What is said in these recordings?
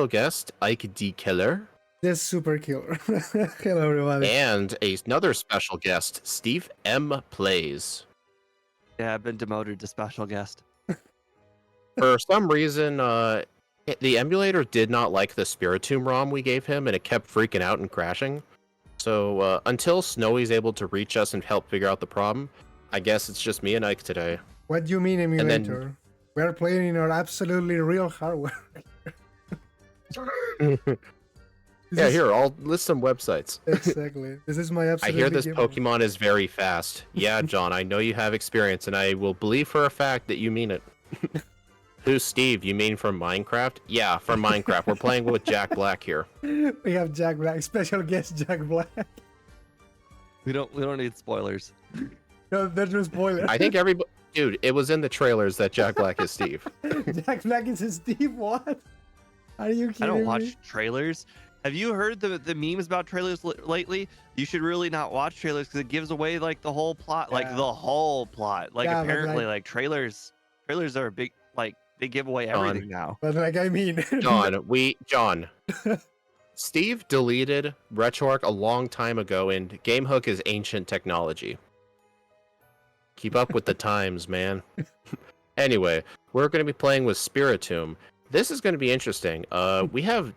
guest, Ike D. Killer. This super killer. Hello, everybody. And another special guest, SteveMPlays. Yeah, I've been demoted to special guest. For some reason, the emulator did not like the Spiritomb ROM we gave him, and it kept freaking out and crashing. So until Snowy's able to reach us and help figure out the problem, I guess it's just me and Ike today. What do you mean emulator? We're playing in our absolutely real hardware. Here, I'll list some websites. Exactly. This is my absolutely... I hear this Pokemon is very fast. Yeah, John, I know you have experience, and I will believe for a fact that you mean it. Who's Steve? You mean from Minecraft? Yeah, from Minecraft. We're playing with Jack Black here. We have Jack Black, special guest Jack Black. We don't need spoilers. No, there's no spoiler. I think everybody... Dude, it was in the trailers that Jack Black is Steve. Jack Black is a Steve? What? Are you kidding me? I don't watch trailers. Have you heard the memes about trailers lately? You should really not watch trailers because it gives away like the whole plot, like the whole plot. Like apparently, like trailers are a big, like they give away everything now. But like I mean, John. Steve deleted RetroArch a long time ago, and GameHook is ancient technology. Keep up with the times, man. Anyway, we're going to be playing with Spiritomb. This is going to be interesting. We have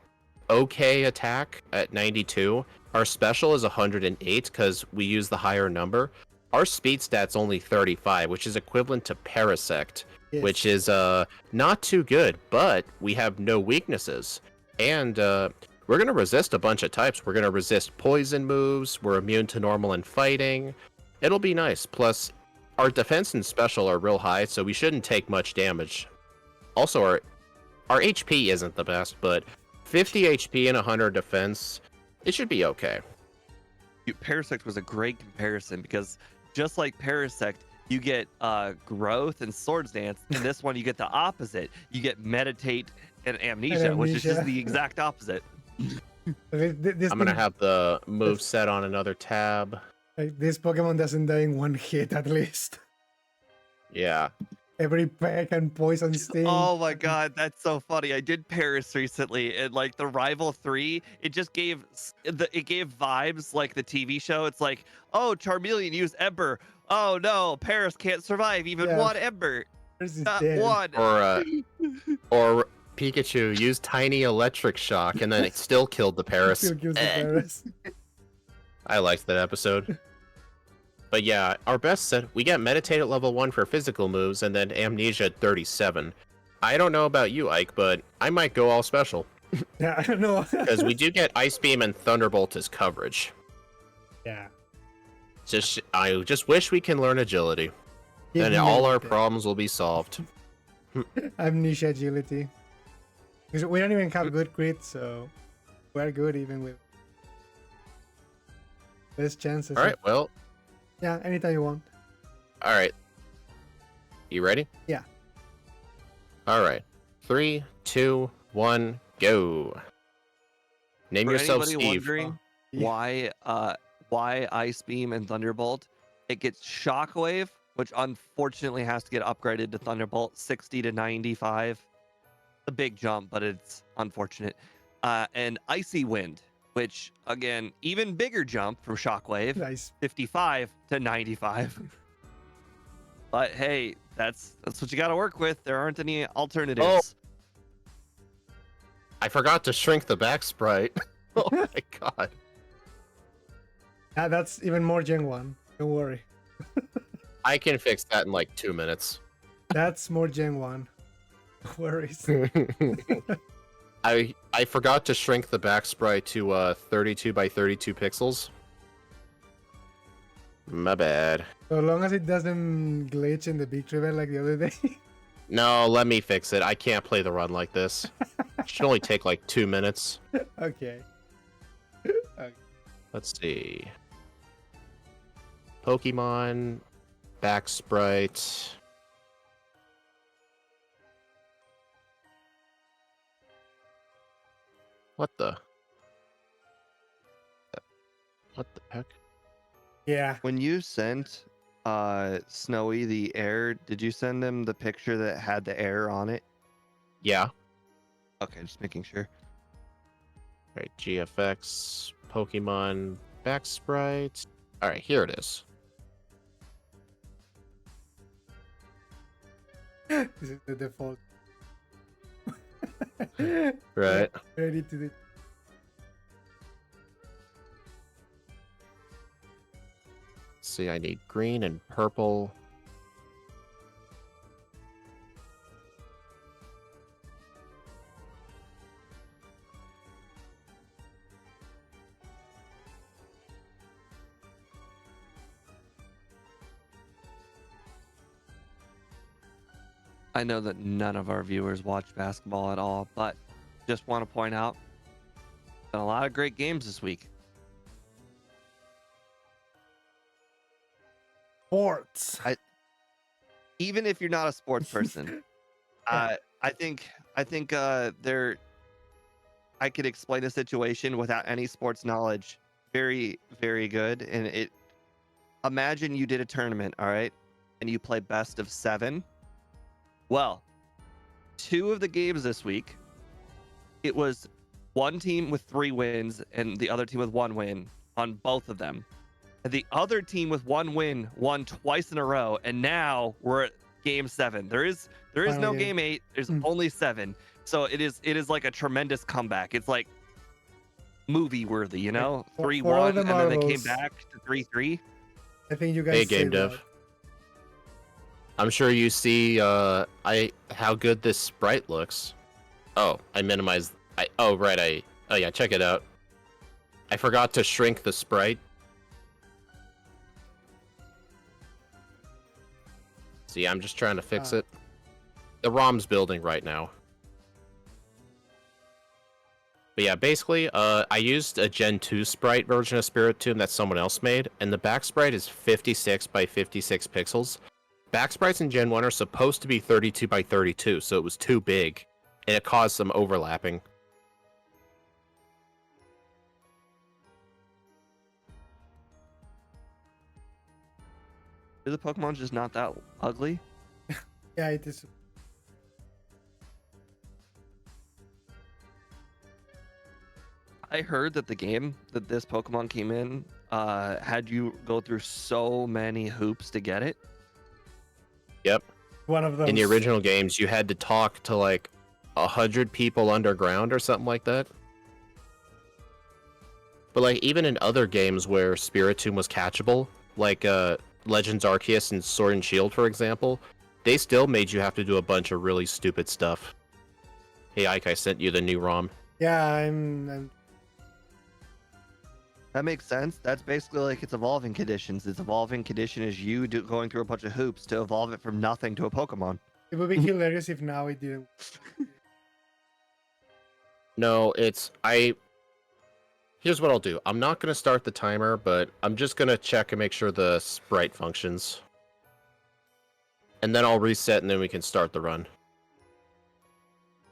okay attack at 92. Our special is 108 because we use the higher number. Our speed stat's only 35, which is equivalent to Parasect, which is not too good, but we have no weaknesses. And we're going to resist a bunch of types. We're going to resist poison moves. We're immune to normal and fighting. It'll be nice. Plus, our defense and special are real high, so we shouldn't take much damage. Also, our HP isn't the best, but 50 HP and 100 defense, it should be okay. Parasect was a great comparison because just like Parasect, you get growth and Swords Dance, and this one you get the opposite. You get Meditate and Amnesia, which is just the exact opposite. I'm gonna have the move set on another tab. Like, this Pokemon doesn't die in one hit at least. Yeah. Every peck and poison sting. Oh my god, that's so funny. I did Paris recently, and like the Rival 3, it just gave vibes like the TV show. It's like, oh, Charmeleon used Ember. Oh no, Paris can't survive even one Ember. Not one. Or Pikachu used Tiny Electric Shock, and then it still killed the Paris. Still kills the Paris. I liked that episode. But yeah, our best set, we get Meditate at level 1 for physical moves, and then Amnesia at 37. I don't know about you, Ike, but I might go all special. Yeah, I don't know. Because we do get Ice Beam and Thunderbolt as coverage. Yeah. I just wish we can learn agility. Then all our problems will be solved. Amnesia agility. Because we don't even have good crit, so we're good even with less chances. Alright, well. Yeah, anytime you want. Alright. You ready? Yeah. Alright. 3, 2, 1, go. Name yourself Steve. Wondering why Ice Beam and Thunderbolt, it gets Shockwave, which unfortunately has to get upgraded to Thunderbolt 60 to 95. A big jump, but it's unfortunate. And Icy Wind, which again, even bigger jump from Shockwave, nice. 55 to 95. But hey, that's what you got to work with. There aren't any alternatives. Oh. I forgot to shrink the back sprite. Oh my god. Yeah, that's even more Gen 1. Don't worry. I can fix that in like 2 minutes. That's more Gen 1. No worries. I forgot to shrink the back sprite to 32 by 32 pixels. My bad. So long as it doesn't glitch in the big river like the other day. No, let me fix it. I can't play the run like this. It should only take like 2 minutes. Okay. Let's see. Pokemon, back sprite. What the heck? Yeah. When you sent Snowy the air, did you send them the picture that had the air on it? Yeah. Okay, just making sure. Right, GFX, Pokemon, back sprite. All right, here it is. This is the default. Right. Ready to do. See, I need green and purple. I know that none of our viewers watch basketball at all, but just want to point out been a lot of great games this week. Sports. Even if you're not a sports person, I think there I could explain a situation without any sports knowledge very, very good. And imagine you did a tournament, all right, and you play best of 7. Well, 2 of the games this week, it was one team with 3 wins and the other team with 1 win on both of them. And the other team with 1 win won twice in a row, and now we're at game 7. There is no game 8. There's only 7. So it is like a tremendous comeback. It's like movie worthy, you know? 3-1, and then they came back to 3-3. I think you guys. Hey, game dev. I'm sure you see how good this sprite looks. Oh, I minimized. Oh yeah, check it out. I forgot to shrink the sprite. See, I'm just trying to fix it. The ROM's building right now. But yeah, basically, I used a Gen 2 sprite version of Spiritomb that someone else made, and the back sprite is 56 by 56 pixels. Back sprites in Gen 1 are supposed to be 32 by 32, so it was too big, and it caused some overlapping. Are the Pokemon just not that ugly? Yeah, it is. I heard that the game that this Pokemon came in had you go through so many hoops to get it. Yep. One of those. In the original games, you had to talk to like 100 people underground or something like that. But like even in other games where Spiritomb was catchable, like Legends Arceus and Sword and Shield, for example, they still made you have to do a bunch of really stupid stuff. Hey Ike, I sent you the new ROM. Yeah, I'm That makes sense. That's basically like its evolving conditions. Its evolving condition is you going through a bunch of hoops to evolve it from nothing to a Pokemon. It would be hilarious if now it didn't. No, here's what I'll do. I'm not going to start the timer, but I'm just going to check and make sure the sprite functions. And then I'll reset and then we can start the run.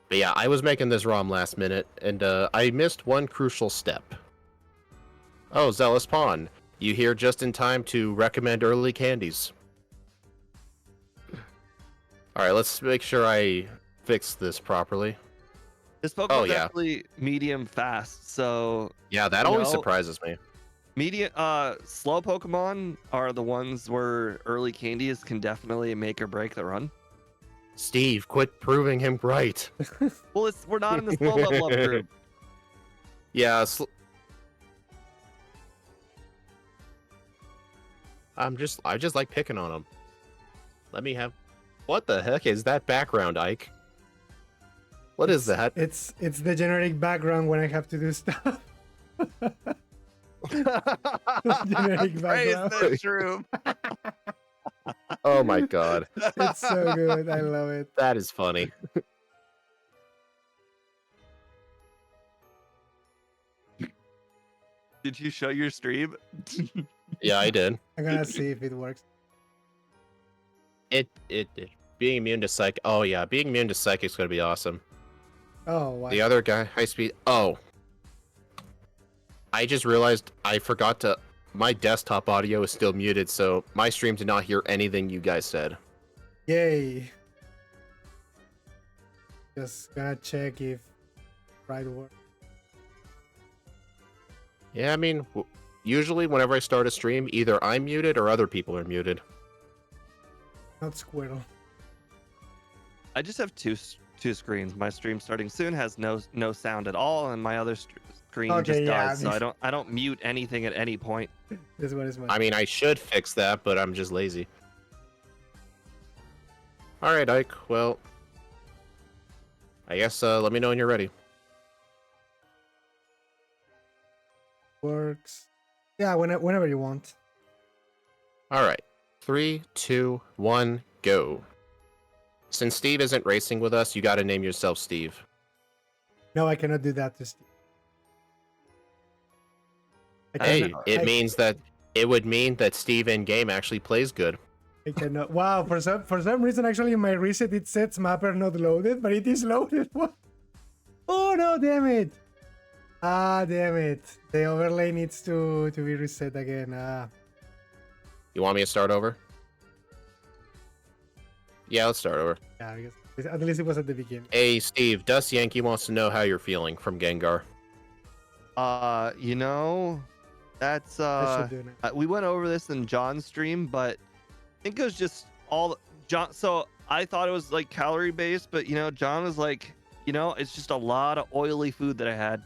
But yeah, I was making this ROM last minute, and I missed one crucial step. Oh, Zealous Pawn, you here just in time to recommend early candies. Alright, let's make sure I fix this properly. This Pokemon's actually medium fast, so... Yeah, that always surprises me. Slow Pokemon are the ones where early candies can definitely make or break the run. Steve, quit proving him right. Well, we're not in the slow level up group. Yeah, I just like picking on him. Let me have... What the heck is that background, Ike? What is that? It's the generic background when I have to do stuff. Generic background. Praise the shroom. Oh my god. It's so good. I love it. That is funny. Did you show your stream? Yeah, I did. I'm gonna see if it works. It being immune to psychic. Oh yeah, being immune to psychic is gonna be awesome. Oh, wow. The other guy, high speed. Oh, I just realized I forgot to. My desktop audio is still muted, so my stream did not hear anything you guys said. Yay. Just gonna check if right work. Yeah, I mean, usually whenever I start a stream, either I'm muted or other people are muted. Not Squirtle. I just have two screens. My stream starting soon has no sound at all, and my other screen Okay, just yeah, does. So I don't mute anything at any point. This one is mine. I mean, I should fix that, but I'm just lazy. All right, Ike. Well, I guess let me know when you're ready. Works. Yeah, whenever you want. All right. 3, 2, 1, go. Since Steve isn't racing with us, you got to name yourself Steve. No, I cannot do that to Steve. Hey, it would mean that Steve in game actually plays good. I cannot. Wow, for some reason, actually, in my reset it says mapper not loaded, but it is loaded. What? Oh no! Damn it! Ah, damn it! The overlay needs to be reset again. Ah. You want me to start over? Yeah, let's start over. Yeah, because at least it was at the beginning. Hey, Steve, Dust Yankee wants to know how you're feeling from Gengar. You know, that's I should do it. we went over this in John's stream, but I think it was just all John. So I thought it was like calorie based, but you know, John was like, you know, it's just a lot of oily food that I had.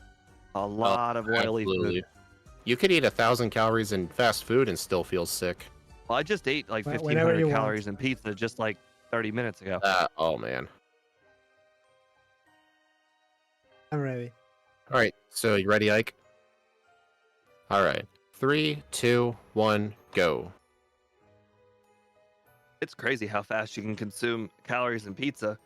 A lot of oily food. You could eat 1,000 calories in fast food and still feel sick. Well, I just ate like Whenever 1,500 you calories want. in pizza just like 30 minutes ago. Oh man. I'm ready. All right, so you ready, Ike? All right, 3, 2, 1, go. It's crazy how fast you can consume calories in pizza.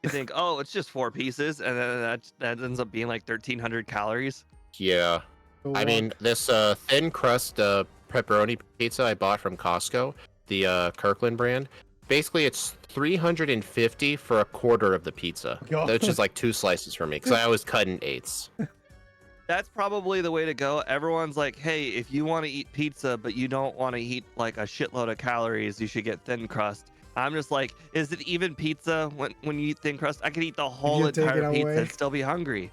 You think, oh, it's just 4 pieces, and then that ends up being like 1,300 calories. Yeah. Go I mean, this thin crust pepperoni pizza I bought from Costco, the Kirkland brand, basically it's 350 for a quarter of the pizza. God. That's just like 2 slices for me, because I always cut in 8s. That's probably the way to go. Everyone's like, hey, if you want to eat pizza, but you don't want to eat like a shitload of calories, you should get thin crust. I'm just like, is it even pizza when you eat thin crust? I could eat the whole you take entire it pizza away. and still be hungry.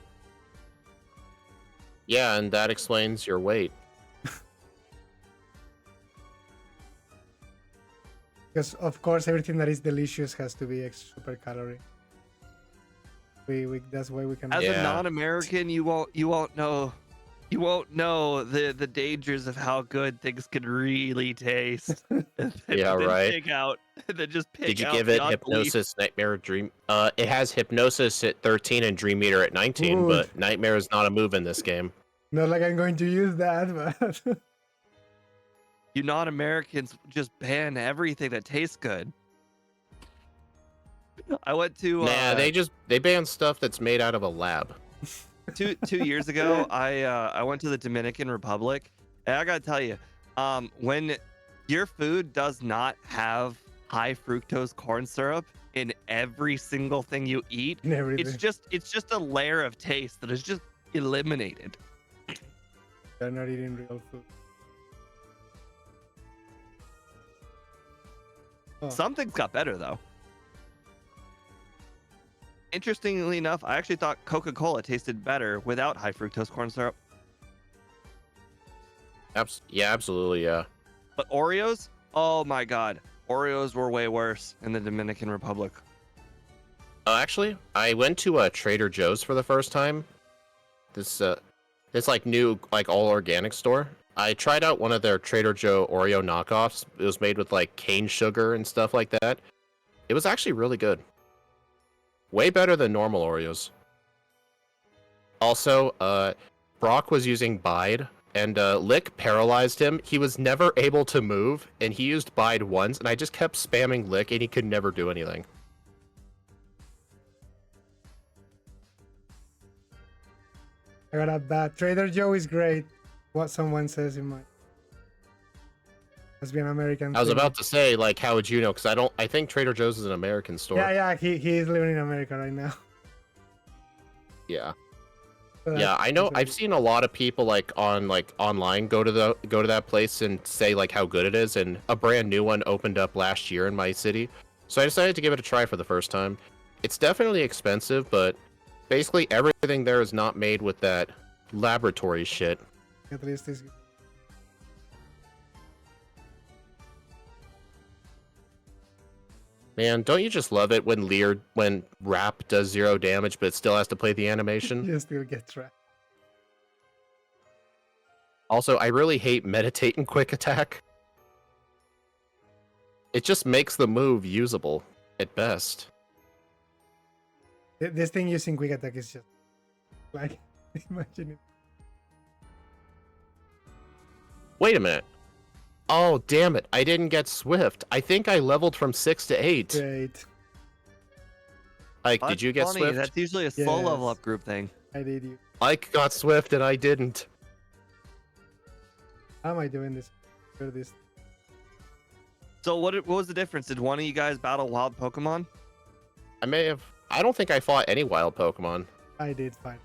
Yeah, and that explains your weight. Because of course everything that is delicious has to be super calorie. We that's why we can. As a Yeah. non-American, you won't know the dangers of how good things can really taste. Yeah, right. Pick out, then just pick Did you out give it beyond belief. Hypnosis, Nightmare, Dream? It has Hypnosis at 13 and Dream Meter at 19, Ooh. but Nightmare is not a move in this game. Not like I'm going to use that, but You non-Americans just ban everything that tastes good. I went to Nah, they ban stuff that's made out of a lab. two years ago. I went to the Dominican Republic, and I gotta tell you, when your food does not have high fructose corn syrup in every single thing you eat, in everything. it's just a layer of taste that is just eliminated. They're not eating real food. Oh. Some things got better though. Interestingly enough, I actually thought Coca-Cola tasted better without high fructose corn syrup. Yeah, absolutely, yeah. But Oreos, oh my god, Oreos were way worse in the Dominican Republic. Actually, I went to a Trader Joe's for the first time. This like new like all organic store. I tried out one of their Trader Joe Oreo knockoffs. It was made with like cane sugar and stuff like that. It was actually really good. Way better than normal Oreos. Also, Brock was using Bide, and Lick paralyzed him. He was never able to move, and he used Bide once, and I just kept spamming Lick, and he could never do anything. I got a bad. Trader Joe is great. What someone says in my. Must be an American. I was thing. about to say, like, how would you know? Because I think Trader Joe's is an American store. Yeah, he is living in America right now. Yeah. So Yeah, I know. I've seen a lot of people like online go to that place and say like how good it is, and a brand new one opened up last year in my city. So I decided to give it a try for the first time. It's definitely expensive, but basically everything there is not made with that laboratory shit. At least it's Man, don't you just love it when Rap does 0 damage, but it still has to play the animation? you still get trapped. Also, I really hate meditate and quick attack. It just makes the move usable at best. This thing using quick attack is just like imagine it. Wait a minute. Oh, damn it. I didn't get Swift. I think I leveled from 6 to 8. Great. Like, That's did you get funny. Swift? That's usually a slow level Yes. up group thing. I did you. Ike got Swift and I didn't. How am I doing this? For this? So what was the difference? Did one of you guys battle wild Pokemon? I may have... I don't think I fought any wild Pokemon. I did fine.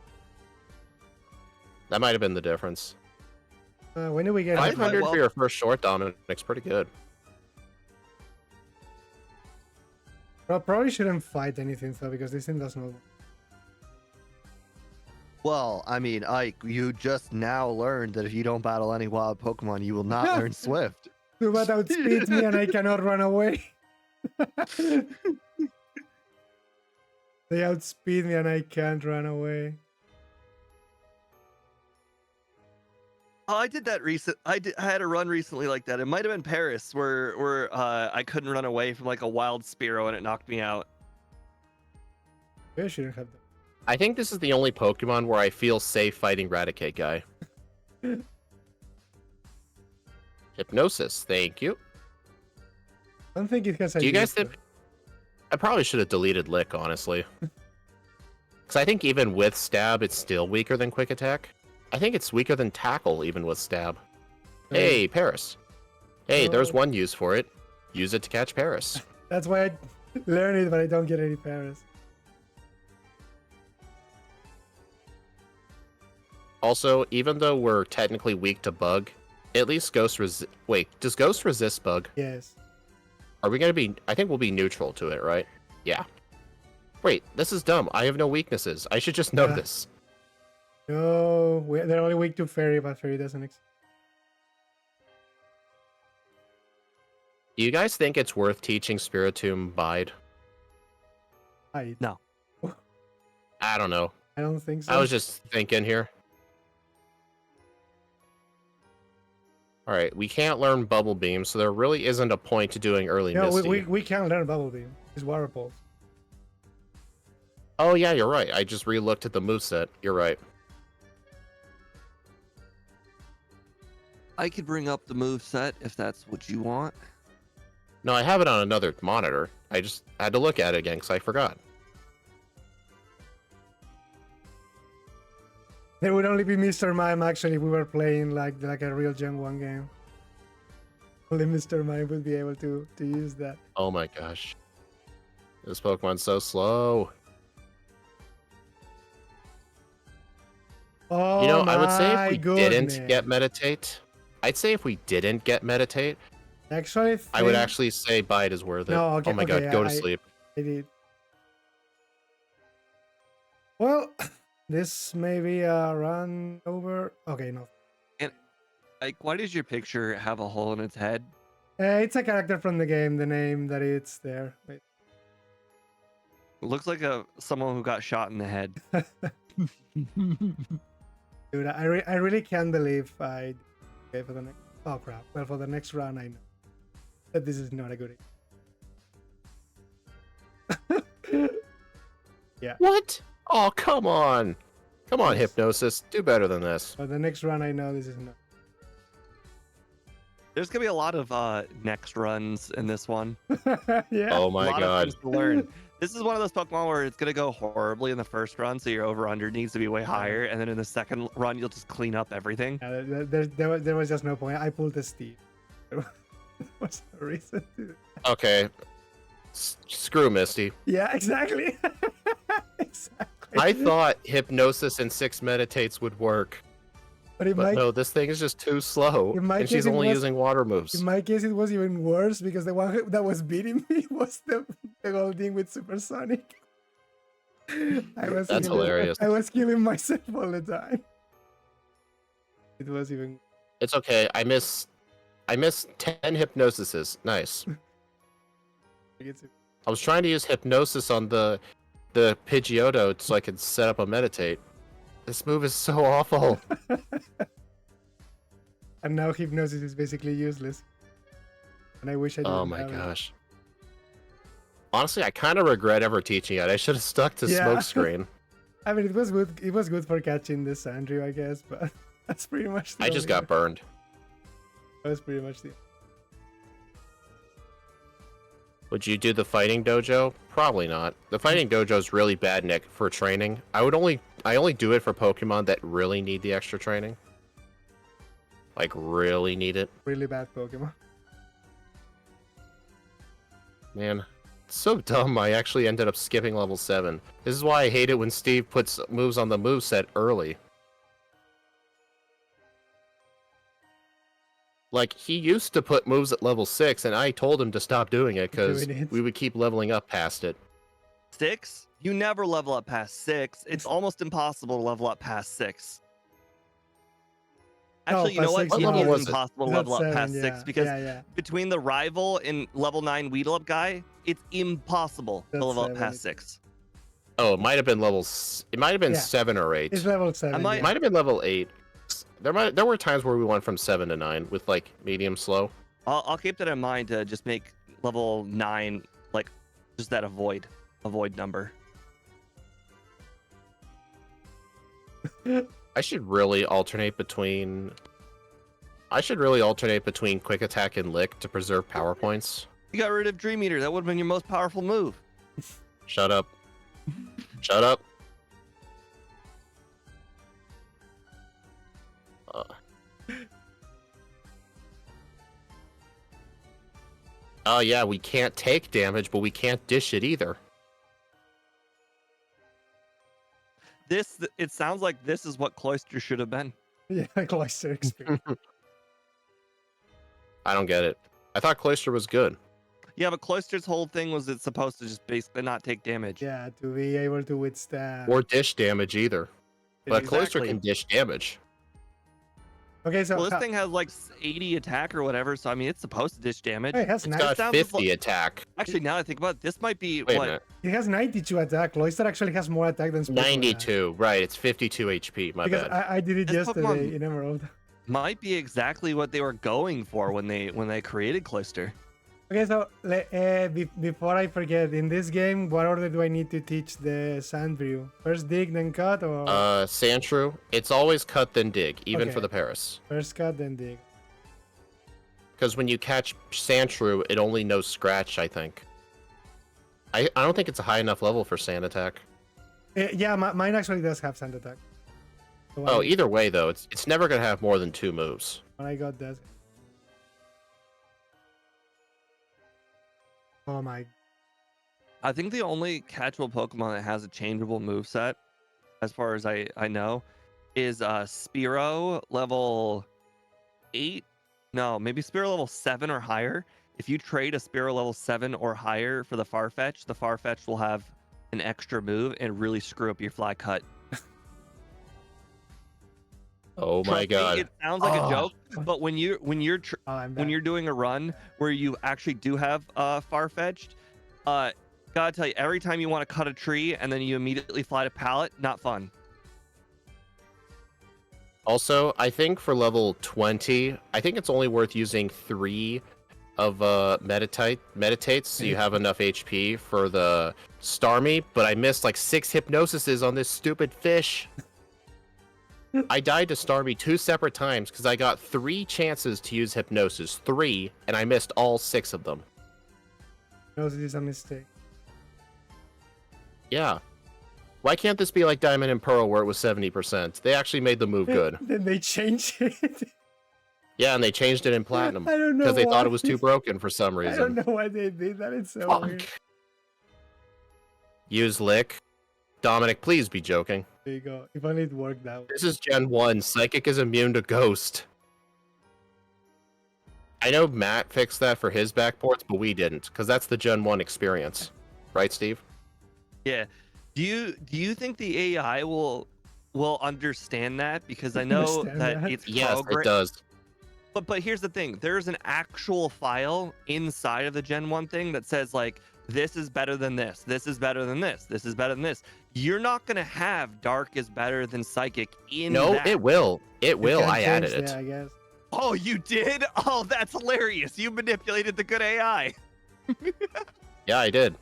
That might have been the difference. When do we get? 500 well- for your first short Dominic's pretty good. Well, probably shouldn't fight anything though because this thing does not. Well, I mean, Ike, you just now learned that if you don't battle any wild Pokemon, you will not learn Swift. Too bad outspeeds me and I cannot run away. They outspeed me and I can't run away. Oh, I did that I had a run recently like that. It might have been Paris, where I couldn't run away from like a wild Spearow and it knocked me out. Maybe I shouldn't have that. I think this is the only Pokemon where I feel safe fighting Raticate guy. Hypnosis, thank you. I don't think it has a Do you guys use, think... I probably should have deleted Lick, honestly. Because I think even with Stab, it's still weaker than Quick Attack. I think it's weaker than Tackle, even with Stab. Hey, Paris. Hey, there's one use for it. Use it to catch Paris. That's why I learn it, but I don't get any Paris. Also, even though we're technically weak to Bug, at least Ghost Wait, does Ghost resist Bug? Yes. Are we gonna be... I think we'll be neutral to it, right? Yeah. Wait, this is dumb. I have no weaknesses. I should just know Yeah. this. No, they're only weak to Fairy, but Fairy doesn't exist. Do you guys think it's worth teaching Spiritomb Bide? I I don't know. don't think so. I was just thinking here. Alright, we can't learn Bubble Beam, so there really isn't a point to doing early No, Misty. we can't learn Bubble Beam. It's Water Pulse. Oh yeah, you're right. I just re-looked at the moveset. You're right. I could bring up the move set if that's what you want. No, I have it on another monitor. I just had to look at it again because I forgot. There would only be Mr. Mime actually if we were playing like a real Gen 1 game. Only Mr. Mime would be able to use that. Oh my gosh. This Pokemon's so slow. Oh, You know, I would say if we goodness. didn't get Meditate, I'd say if we didn't get Meditate, Actually, I would think actually say Bide is worth it. No, okay, oh my okay, god, go to I- sleep. I did. Well, this may be a run over. Okay, no. Like, why does your picture have a hole in its head? It's a character from the game. The name that it's there. Wait. It looks like someone who got shot in the head. Dude, I really can't believe I. Okay, for the next. Oh crap! Well, for the next run, I know that this is not a good idea. Yeah. What? Oh, come on. Come on, Hypnosis. Do better than this. For the next run, I know this is not. There's gonna be a lot of next runs in this one. Yeah. Oh A my lot of god. things to learn. This is one of those Pokemon where it's gonna go horribly in the first run, so your over/under needs to be way higher, and then in the second run you'll just clean up everything. Yeah, there was just no point. I pulled the Steve. There was no reason to. Okay. Screw Misty. Yeah, exactly. Exactly. I thought Hypnosis and 6 Meditates would work. But in But my, no, this thing is just too slow. in my And she's case, it only was- using water moves. in my case, it was even worse because the one that was beating me was the whole thing with Supersonic. That's hilarious. I was killing myself all the time. It was even. It's okay. I missed 10 hypnosises. Nice. I was trying to use hypnosis on the Pidgeotto so I could set up a meditate. This move is so awful. And now hypnosis is basically useless. And I wish I didn't. Oh my have it. gosh. Honestly, I kind of regret ever teaching it. I should have stuck to Yeah. smokescreen. I mean, it was good. It was good for catching the Sandrew, I guess, but that's pretty much. I just got burned. That was pretty much the. Would you do the fighting dojo? Probably not. The fighting dojo is really bad, Nick, for training. I only do it for Pokemon that really need the extra training. Like really need it. Really bad Pokemon. Man, it's so dumb. I actually ended up skipping level 7. This is why I hate it when Steve puts moves on the moveset early. Like, he used to put moves at level 6, and I told him to stop doing it because we would keep leveling up past it. 6? You never level up past 6. It's almost impossible to level up past 6. Actually, you know what? What It level is was it? impossible to level up past 6 because yeah. between the rival and level 9 Weedle Up guy, it's impossible to That's level up 7. past 6. Oh, it might have been It might have been Yeah. 7 or 8. It's level 7. I might- It might have been level 8. There were times where we went from 7 to 9 with like medium slow. I'll keep that in mind to just make level 9 like just that avoid number. I should really alternate between quick attack and lick to preserve power points. You got rid of Dream Eater. That would have been your most powerful move. Shut up. Shut up. Oh yeah, we can't take damage, but we can't dish it either. It sounds like this is what Cloister should have been. Yeah, Cloister experience. I don't get it. I thought Cloister was good. Yeah, but Cloister's whole thing was it's supposed to just basically not take damage. Yeah, to be able to withstand. Or dish damage either. But Cloister Exactly. can dish damage. Okay, so Well, this thing has like 80 attack or whatever, so I mean, it's supposed to dish damage. it has It's 90, got sounds 50 attack. Actually, now that I think about it, this might be Wait a what minute. it has 92 attack. Cloister actually has more attack than Spiritomb. 92. Right, it's 52 HP. My Because bad. I did it This yesterday Pokemon- in Emerald. might be exactly what they were going for when they created Cloister. Okay, so before I forget, in this game, what order do I need to teach the Sandview? First dig, then cut, or Sandshrew, it's always cut then dig, even Okay. for the Paris. first cut, then dig? Because when you catch Sandshrew, it only knows Scratch, I think. I don't think it's a high enough level for Sand Attack. Yeah, mine actually does have Sand Attack. So Oh, either way, though, it's never going to have more than 2 moves. when I got that. Oh my. I think the only catchable Pokemon that has a changeable moveset, as far as I know, is Spearow level 8. No, maybe Spearow level 7 or higher. If you trade a Spearow level 7 or higher for the Farfetch will have an extra move and really screw up your fly cut. Oh my Trust me, god. it sounds like Oh. a joke, but when you're Oh, I'm when back. you're doing a run where you actually do have Farfetched, gotta tell you, every time you want to cut a tree and then you immediately fly to pallet, not fun. Also, I think for level 20, I think it's only worth using 3 of meditates so you have enough HP for the Starmie, but I missed like 6 hypnosises on this stupid fish. I died to Starmie 2 separate times because I got 3 chances to use hypnosis, 3, and I missed all 6 of them. No, this is a mistake. Yeah. Why can't this be like Diamond and Pearl where it was 70%? They actually made the move good. Then they changed it. Yeah, and they changed it in Platinum I don't know because they thought why. it was too broken for some I reason. don't know why they did that. It's so Fuck. weird. Use Lick. Dominic, please be joking. There you go. If only it worked out. This is Gen 1. Psychic is immune to Ghost. I know Matt fixed that for his backports, but we didn't, because that's the Gen 1 experience. Right, Steve? Yeah. Do you think the AI will will understand that because I know Understand that that. it's Yes, it does. But here's the thing: there's an actual file inside of the Gen 1 thing that says like this is better than this, this is better than this, this is better than this. You're not gonna have Dark is better than Psychic in No, that. it will. It You will. can I added change it. that, I guess. Oh, you did? Oh, that's hilarious! You manipulated the good AI. Yeah, I did.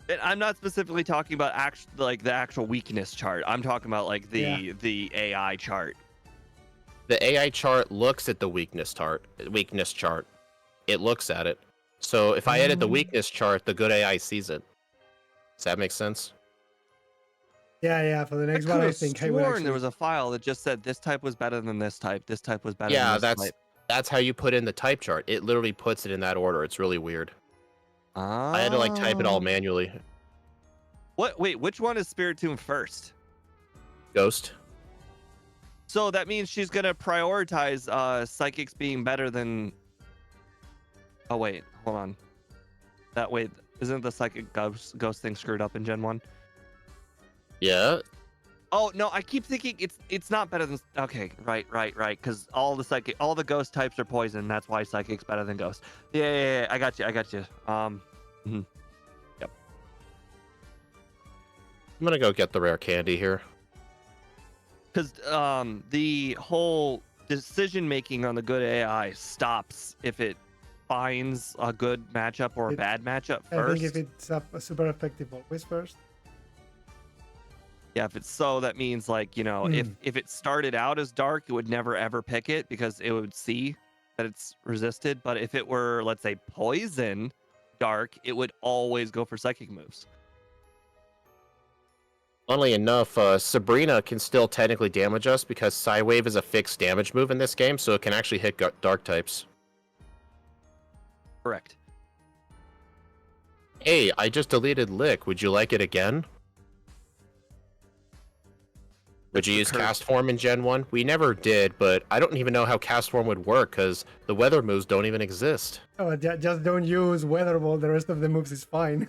And I'm not specifically talking about like the actual weakness chart. I'm talking about like the AI chart. The AI chart looks at the weakness chart. It looks at it. So if I edit the weakness chart, the good AI sees it. Does that make sense? Yeah, for the I next could one, I have think I would sworn actually... there was a file that just said this type was better than this type. This type was better Yeah, than this type. that's how you put in the type chart. It literally puts it in that order. It's really weird. I had to like type it all manually. What? Wait, which one is Spiritomb first? Ghost. So that means she's gonna prioritize psychics being better than. Oh wait, hold on. Isn't the psychic ghost thing screwed up in Gen 1? Yeah. Oh no, I keep thinking it's not better than. Okay, right. Because all the ghost types are poison. That's why psychic's better than ghost. Yeah. I got you. Mhm. Yep. I'm gonna go get the rare candy here. Because the whole decision making on the good AI stops if it finds a good matchup or a bad matchup I first. think if it's super effective, always first. Yeah, if it's so, that means like, you know, if it started out as dark, it would never ever pick it because it would see that it's resisted. But if it were, let's say, poison dark, it would always go for psychic moves. Funnily enough, Sabrina can still technically damage us because Psywave is a fixed damage move in this game, so it can actually hit dark types. Correct. Hey, I just deleted Lick. Would you like it again? Would you use Cast Form in Gen 1? We never did, but I don't even know how Cast Form would work because the weather moves don't even exist. Oh, just don't use Weather Ball. The rest of the moves is fine.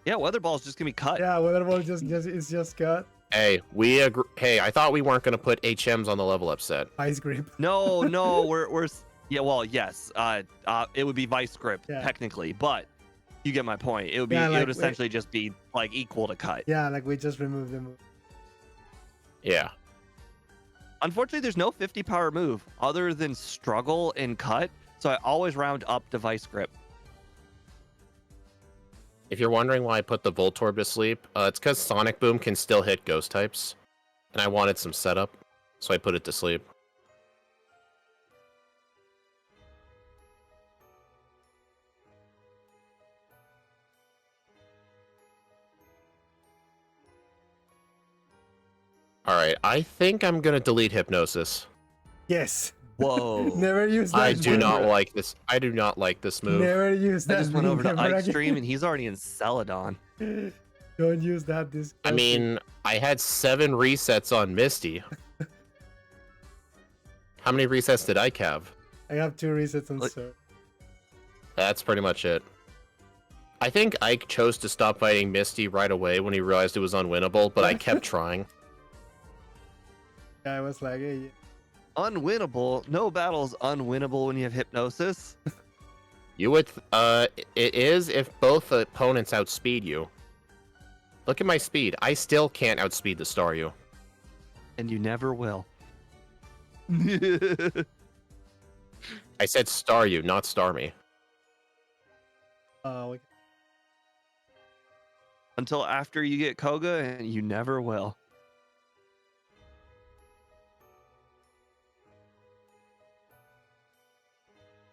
Yeah, Weather Ball's just gonna be cut. Yeah, Weather Ball is just cut. Hey, we agree. Hey, I thought we weren't gonna put HMs on the level up set. Ice Grip. No, we're yeah. Well, yes. It would be Vice Grip technically, but you get my point. It would be. It would essentially just be like equal to cut. Yeah, like we just removed the move. Yeah. Unfortunately, there's no 50 power move other than struggle and cut, so I always round up to Vice Grip. If you're wondering why I put the Voltorb to sleep, it's because Sonic Boom can still hit ghost types, and I wanted some setup, so I put it to sleep. Alright, I think I'm gonna delete Hypnosis. Yes. Whoa. Never use that. I do not like this. I do not like this move. Never use that. I just went over to ever Ike again. Stream and he's already in Celadon. Don't use that. I mean, I had 7 resets on Misty. How many resets did Ike have? I have 2 resets on Sir. That's pretty much it. I think Ike chose to stop fighting Misty right away when he realized it was unwinnable, but I kept trying. Yeah, I was like, hey. Unwinnable? No battle's unwinnable when you have Hypnosis. You would, it is if both opponents outspeed you. Look at my speed. I still can't outspeed the Staryu. And you never will. I said Staryu, not Starmie. Oh, Until after you get Koga, and you never will.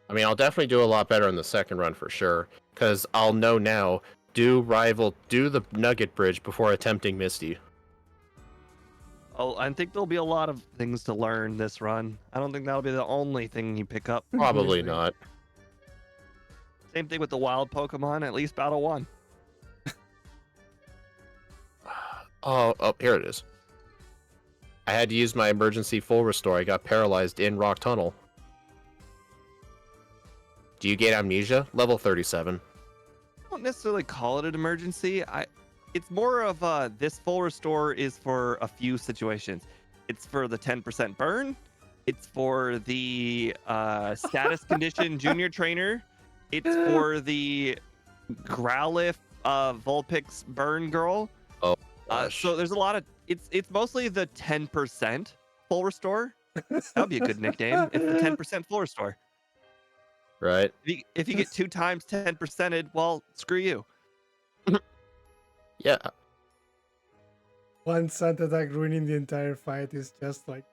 I mean, I'll definitely do a lot better in the second run for sure, because I'll know now, do the Nugget Bridge before attempting Misty. Oh, I think there'll be a lot of things to learn this run. I don't think that'll be the only thing you pick up. Probably not. Same thing with the wild Pokemon, at least Battle 1. Oh, here it is. I had to use my emergency full restore. I got paralyzed in Rock Tunnel. Do you get amnesia? Level 37. necessarily call it an emergency. It's more of this full restore is for a few situations. It's for the 10% burn. It's for the status condition junior trainer. It's for the Growlithe Vulpix burn girl. Oh, gosh. So there's a lot of it's mostly the 10% full restore. That'd be a good nickname. It's the 10% full restore. Right. If you get 2 times 10%ed, well, screw you. Yeah. One Sand attack ruining the entire fight is just like.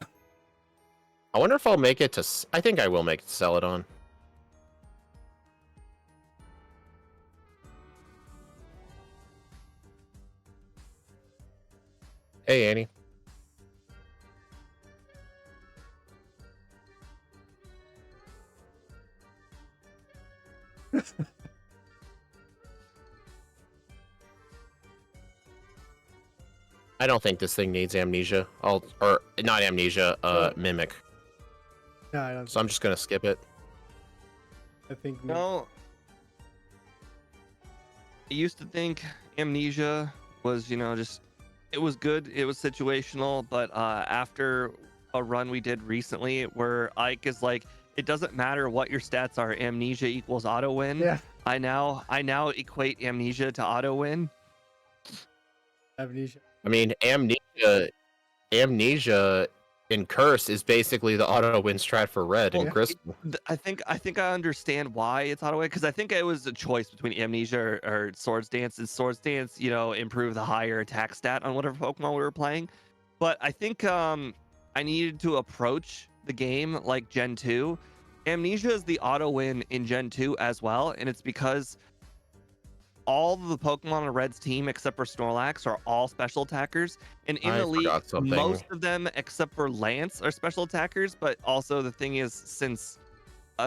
I wonder if I'll make it to... I think I will make it to Celadon. Hey, Annie. I don't think this thing needs amnesia. Or not amnesia, mimic. No, I don't. So I'm just gonna skip it. I think No. I used to think amnesia was, just it was good, it was situational, but after a run we did recently where Ike is like, it doesn't matter what your stats are, amnesia equals auto win. Yeah. I now equate amnesia to auto win. Amnesia. I mean, amnesia in Curse is basically the auto win strat for red and Yeah. Crystal. I think I understand why it's auto win, because I think it was a choice between amnesia or swords dance. And swords dance, improve the higher attack stat on whatever Pokemon we were playing. But I think I needed to approach the game like Gen 2. Amnesia is the auto win in Gen 2 as well, and it's because all of the Pokemon on Red's team except for Snorlax are all special attackers, and in I the league, forgot something. most of them except for Lance are special attackers. But also the thing is, since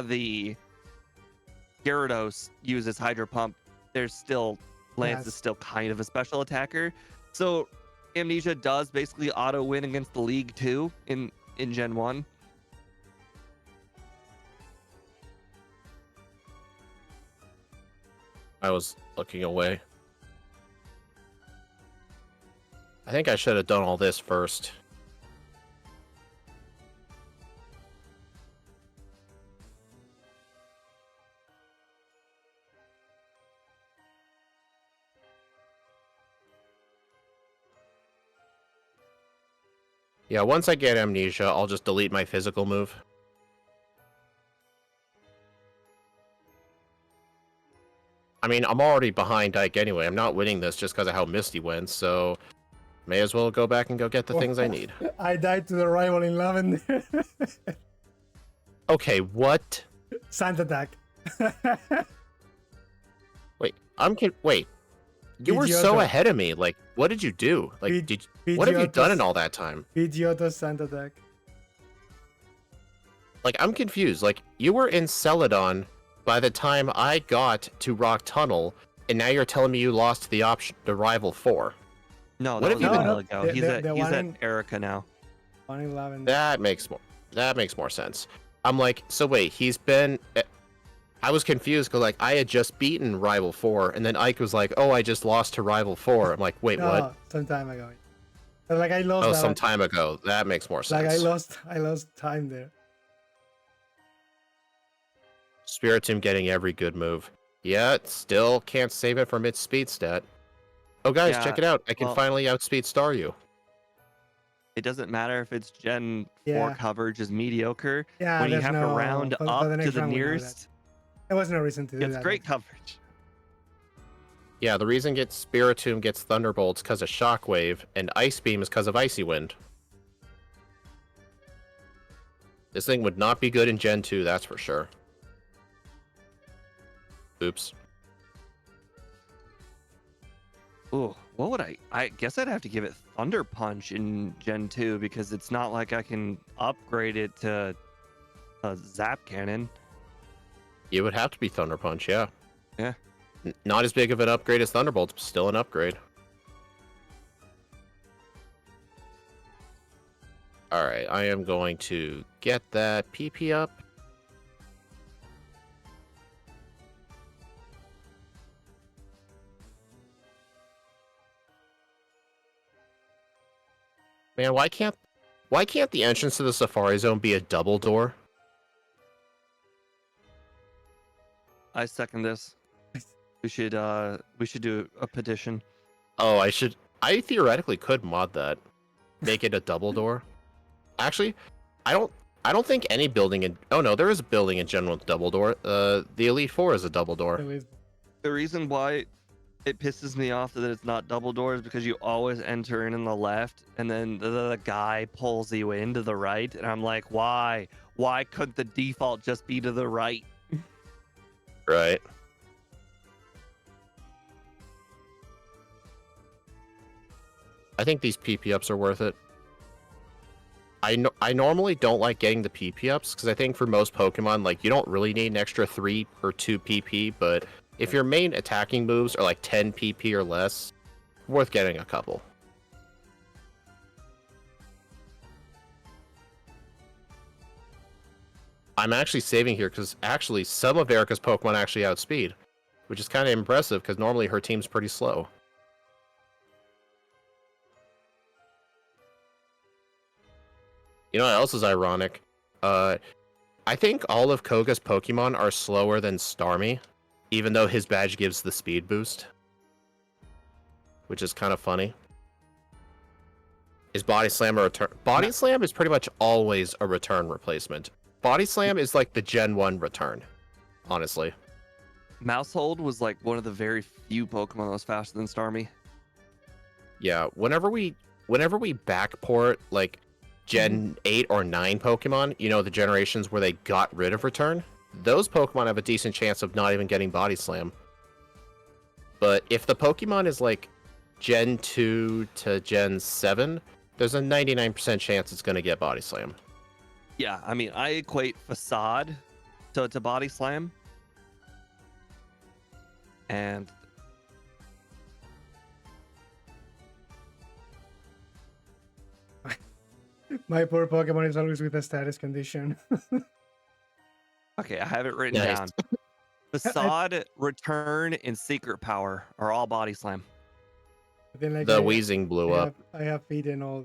the Gyarados uses Hydro Pump, there's still Lance is still kind of a special attacker. So Amnesia does basically auto win against the league too in Gen 1. I was looking away. I think I should have done all this first. Yeah, once I get amnesia, I'll just delete my physical move. I mean, I'm already behind Ike anyway. I'm not winning this just because of how Misty went, so may as well go back and go get the things I need. I died to the rival in Lavender. Okay, what? Sand attack. Wait, wait. You were so ahead of me. Like, what did you do? Like, what have you done in all that time? Pidgeotto Sand attack. Like, I'm confused. Like, you were in Celadon by the time I got to Rock Tunnel, and now you're telling me you lost the rival 4. No, What that have was you a been- while ago. He's the at Erica now. One in Lavender. That makes more sense. I'm like, so wait, he's been... I was confused because, like, I had just beaten Rival 4, and then Ike was like, oh, I just lost to Rival 4. I'm like, wait, No, what? some time ago. But like I lost. Oh, that. some time ago. That makes more sense. Like I lost time there. Spiritomb getting every good move. Yeah, it still can't save it from its speed stat. Oh, guys, Yeah, check it out. I can well- finally outspeed Star You. It doesn't matter if it's Gen 4 Yeah. coverage is mediocre. Yeah, when you there's have to no- round for up the to next the round we know that. nearest, There was no reason to do it's that. great coverage. Yeah, the reason Spiritomb gets Thunderbolts because of Shockwave, and Ice Beam is because of Icy Wind. This thing would not be good in Gen 2, that's for sure. Oops. Ooh, what would I guess I'd have to give it Thunder Punch in Gen 2 because it's not like I can upgrade it to a Zap Cannon. It would have to be Thunder Punch, yeah. Yeah. Not as big of an upgrade as Thunderbolts, but still an upgrade. Alright, I am going to get that PP up. Man, why can't the entrance to the Safari Zone be a double door? I second this. We should do a petition. Oh, I theoretically could mod that. Make it a double door. Actually, I don't think any building in oh no, there is a building in general with double door. The Elite Four is a double door. At least. The reason why it pisses me off that it's not double doors because you always enter in the left and then the guy pulls you into the right, and I'm like, why couldn't the default just be to the right? Right. I think these PP ups are worth it. I normally don't like getting the PP ups because I think for most Pokemon, like, you don't really need an extra 3 or 2 PP, but if your main attacking moves are like 10 PP or less, worth getting a couple. I'm actually saving here because actually some of Erica's Pokemon actually outspeed, which is kind of impressive because normally her team's pretty slow. You know what else is ironic? I think all of Koga's Pokemon are slower than Starmie, even though his badge gives the speed boost. Which is kind of funny. Is Body Slam a return? Body Slam is pretty much always a return replacement. Body Slam is like the Gen 1 return, honestly. Mousehold was like one of the very few Pokemon that was faster than Starmie. Yeah, whenever we backport like Gen 8 or 9 Pokemon, you know, the generations where they got rid of return, those Pokemon have a decent chance of not even getting Body Slam. But if the Pokemon is like Gen 2 to Gen 7, there's a 99% chance it's going to get Body Slam. Yeah, I mean, I equate Facade to Body Slam. And My poor Pokemon is always with a status condition. okay, I have it written Nice. down. Facade, Return, and Secret Power are all Body Slam. Then, like, The Weezing blew up. I have eaten all.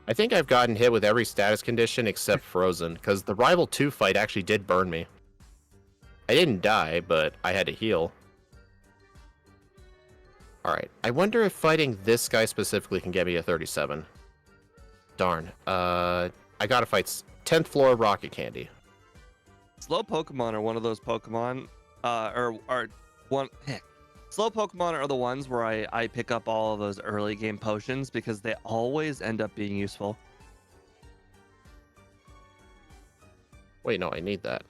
I think I've gotten hit with every status condition except Frozen, because the Rival 2 fight actually did burn me. I didn't die, but I had to heal. Alright, I wonder if fighting this guy specifically can get me a 37. Darn. I gotta fight 10th floor Rocket Candy. Slow Pokemon are one of those Pokemon, Slow Pokemon are the ones where I pick up all of those early game potions because they always end up being useful. Wait, no, I need that.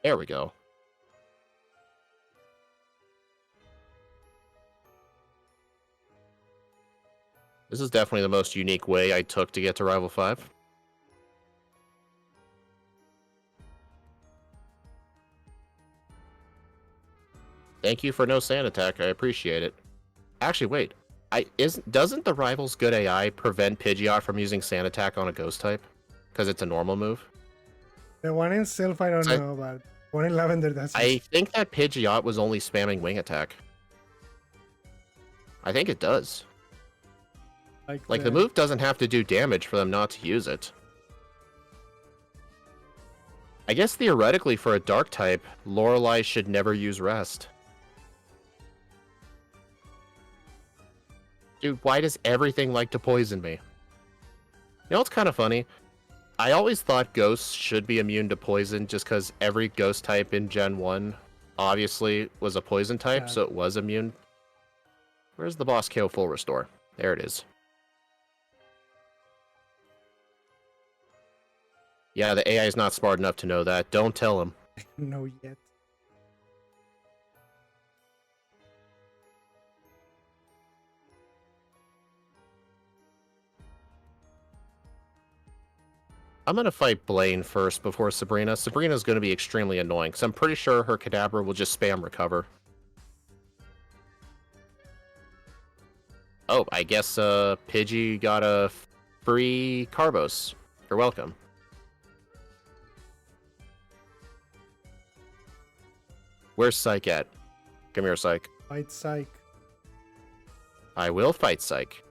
There we go. This is definitely the most unique way I took to get to Rival 5. Thank you for no sand attack. I appreciate it. Actually, wait. Doesn't the Rival's good AI prevent Pidgeot from using sand attack on a ghost type? Because it's a normal move? The one in Sylph, I don't know, but one in Lavender does. I think that Pidgeot was only spamming Wing Attack. I think it does. Like, the move doesn't have to do damage for them not to use it. I guess theoretically for a Dark type, Lorelei should never use Rest. Dude, why does everything like to poison me? You know what's kind of funny? I always thought ghosts should be immune to poison just because every ghost type in Gen 1 obviously was a poison type, so it was immune. Where's the boss KO full restore? There it is. Yeah, the AI is not smart enough to know that. Don't tell him. No yet. I'm gonna fight Blaine first before Sabrina. Sabrina's gonna be extremely annoying, because I'm pretty sure her Kadabra will just spam recover. Oh, I guess Pidgey got a free Carbos. You're welcome. Where's Psych at? Come here, Psych. Fight Psych. I will fight Psych.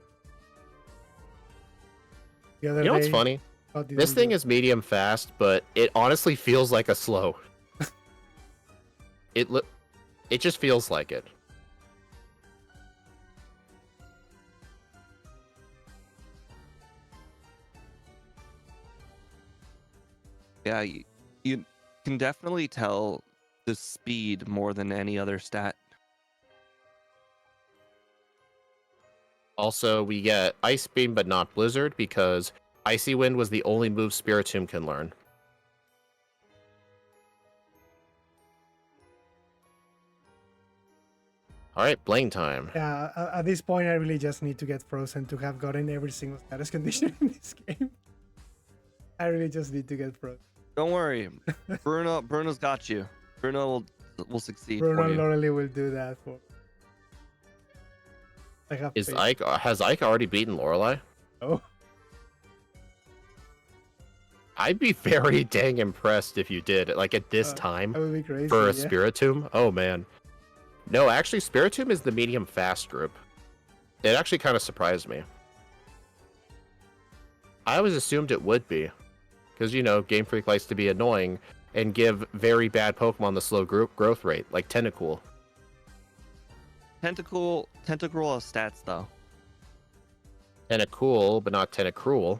The other You know what's day, funny? what did This we thing do? is medium fast, but it honestly feels like a slow. It just feels like it. Yeah, you can definitely tell the speed more than any other stat. Also, we get Ice Beam, but not Blizzard, because Icy Wind was the only move Spiritomb can learn. Alright, Blaine time. Yeah, at this point, I really just need to get Frozen to have gotten every single status condition in this game. I really just need to get Frozen. Don't worry, Bruno's got you. Bruno will succeed Bruno for you. Lorelei will do that for. I have Is faith. Ike has Ike already beaten Lorelei? Oh, I'd be very dang impressed if you did, like at this time, that would be crazy. for a yeah. Spiritomb. Oh man. No, actually Spiritomb is the medium fast group. It actually kind of surprised me. I always assumed it would be. Because, you know, Game Freak likes to be annoying and give very bad Pokemon the slow growth rate, like Tentacool. Tentacruel has stats though. Tentacool, but not Tentacruel.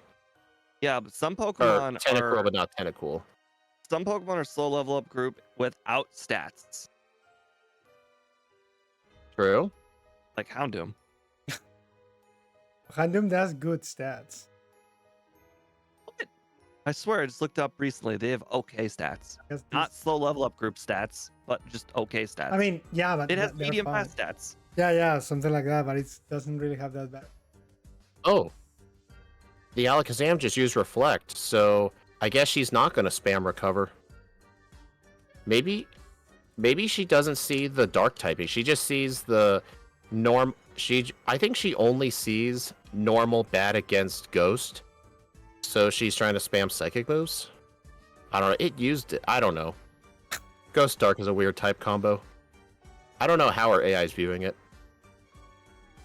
Yeah, but some Or Pokemon Tentacruel, are but not Tentacool. some Pokemon are slow level up group without stats, True. like Houndoom. Houndoom does good stats. I swear, I just looked up recently. They have okay stats, Because not slow level up group stats, but just okay stats. I mean, yeah, but it has they're medium fine. fast stats. Yeah, something like that, but it doesn't really have that bad. Oh. The Alakazam just used Reflect, so I guess she's not going to spam Recover. Maybe she doesn't see the Dark typing. She just sees the norm. I think she only sees normal bad against Ghost. So she's trying to spam Psychic moves? I don't know. It used it. I don't know. Ghost Dark is a weird type combo. I don't know how her AI is viewing it.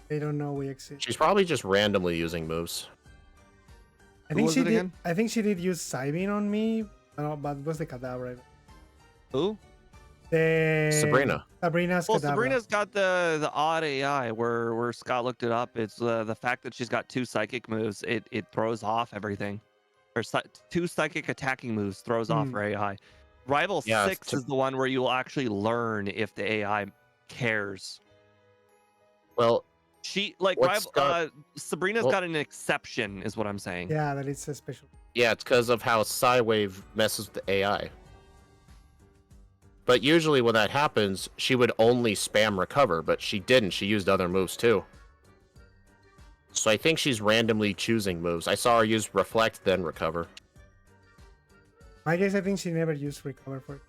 They don't know we exist. She's probably just randomly using moves. I Who think was she it did. again? I think she did use Psybeam on me, but it was the Kadabra. Who? Sabrina. Sabrina's Well, Kadabra. Sabrina's got the odd AI where Scott looked it up. It's the fact that she's got two psychic moves. It throws off everything. Or two psychic attacking moves throws off her AI. Rival Yeah, 6 is the one where you will actually learn if the AI cares. Well, She like What's rival. Scott- Sabrina's well- got an exception, is what I'm saying. Yeah, that it's a special. yeah, it's because of how Psywave messes with the AI. But usually when that happens, she would only spam Recover, but she didn't. She used other moves too. So I think she's randomly choosing moves. I saw her use Reflect, then Recover. My guess, I think she never used Recover for it.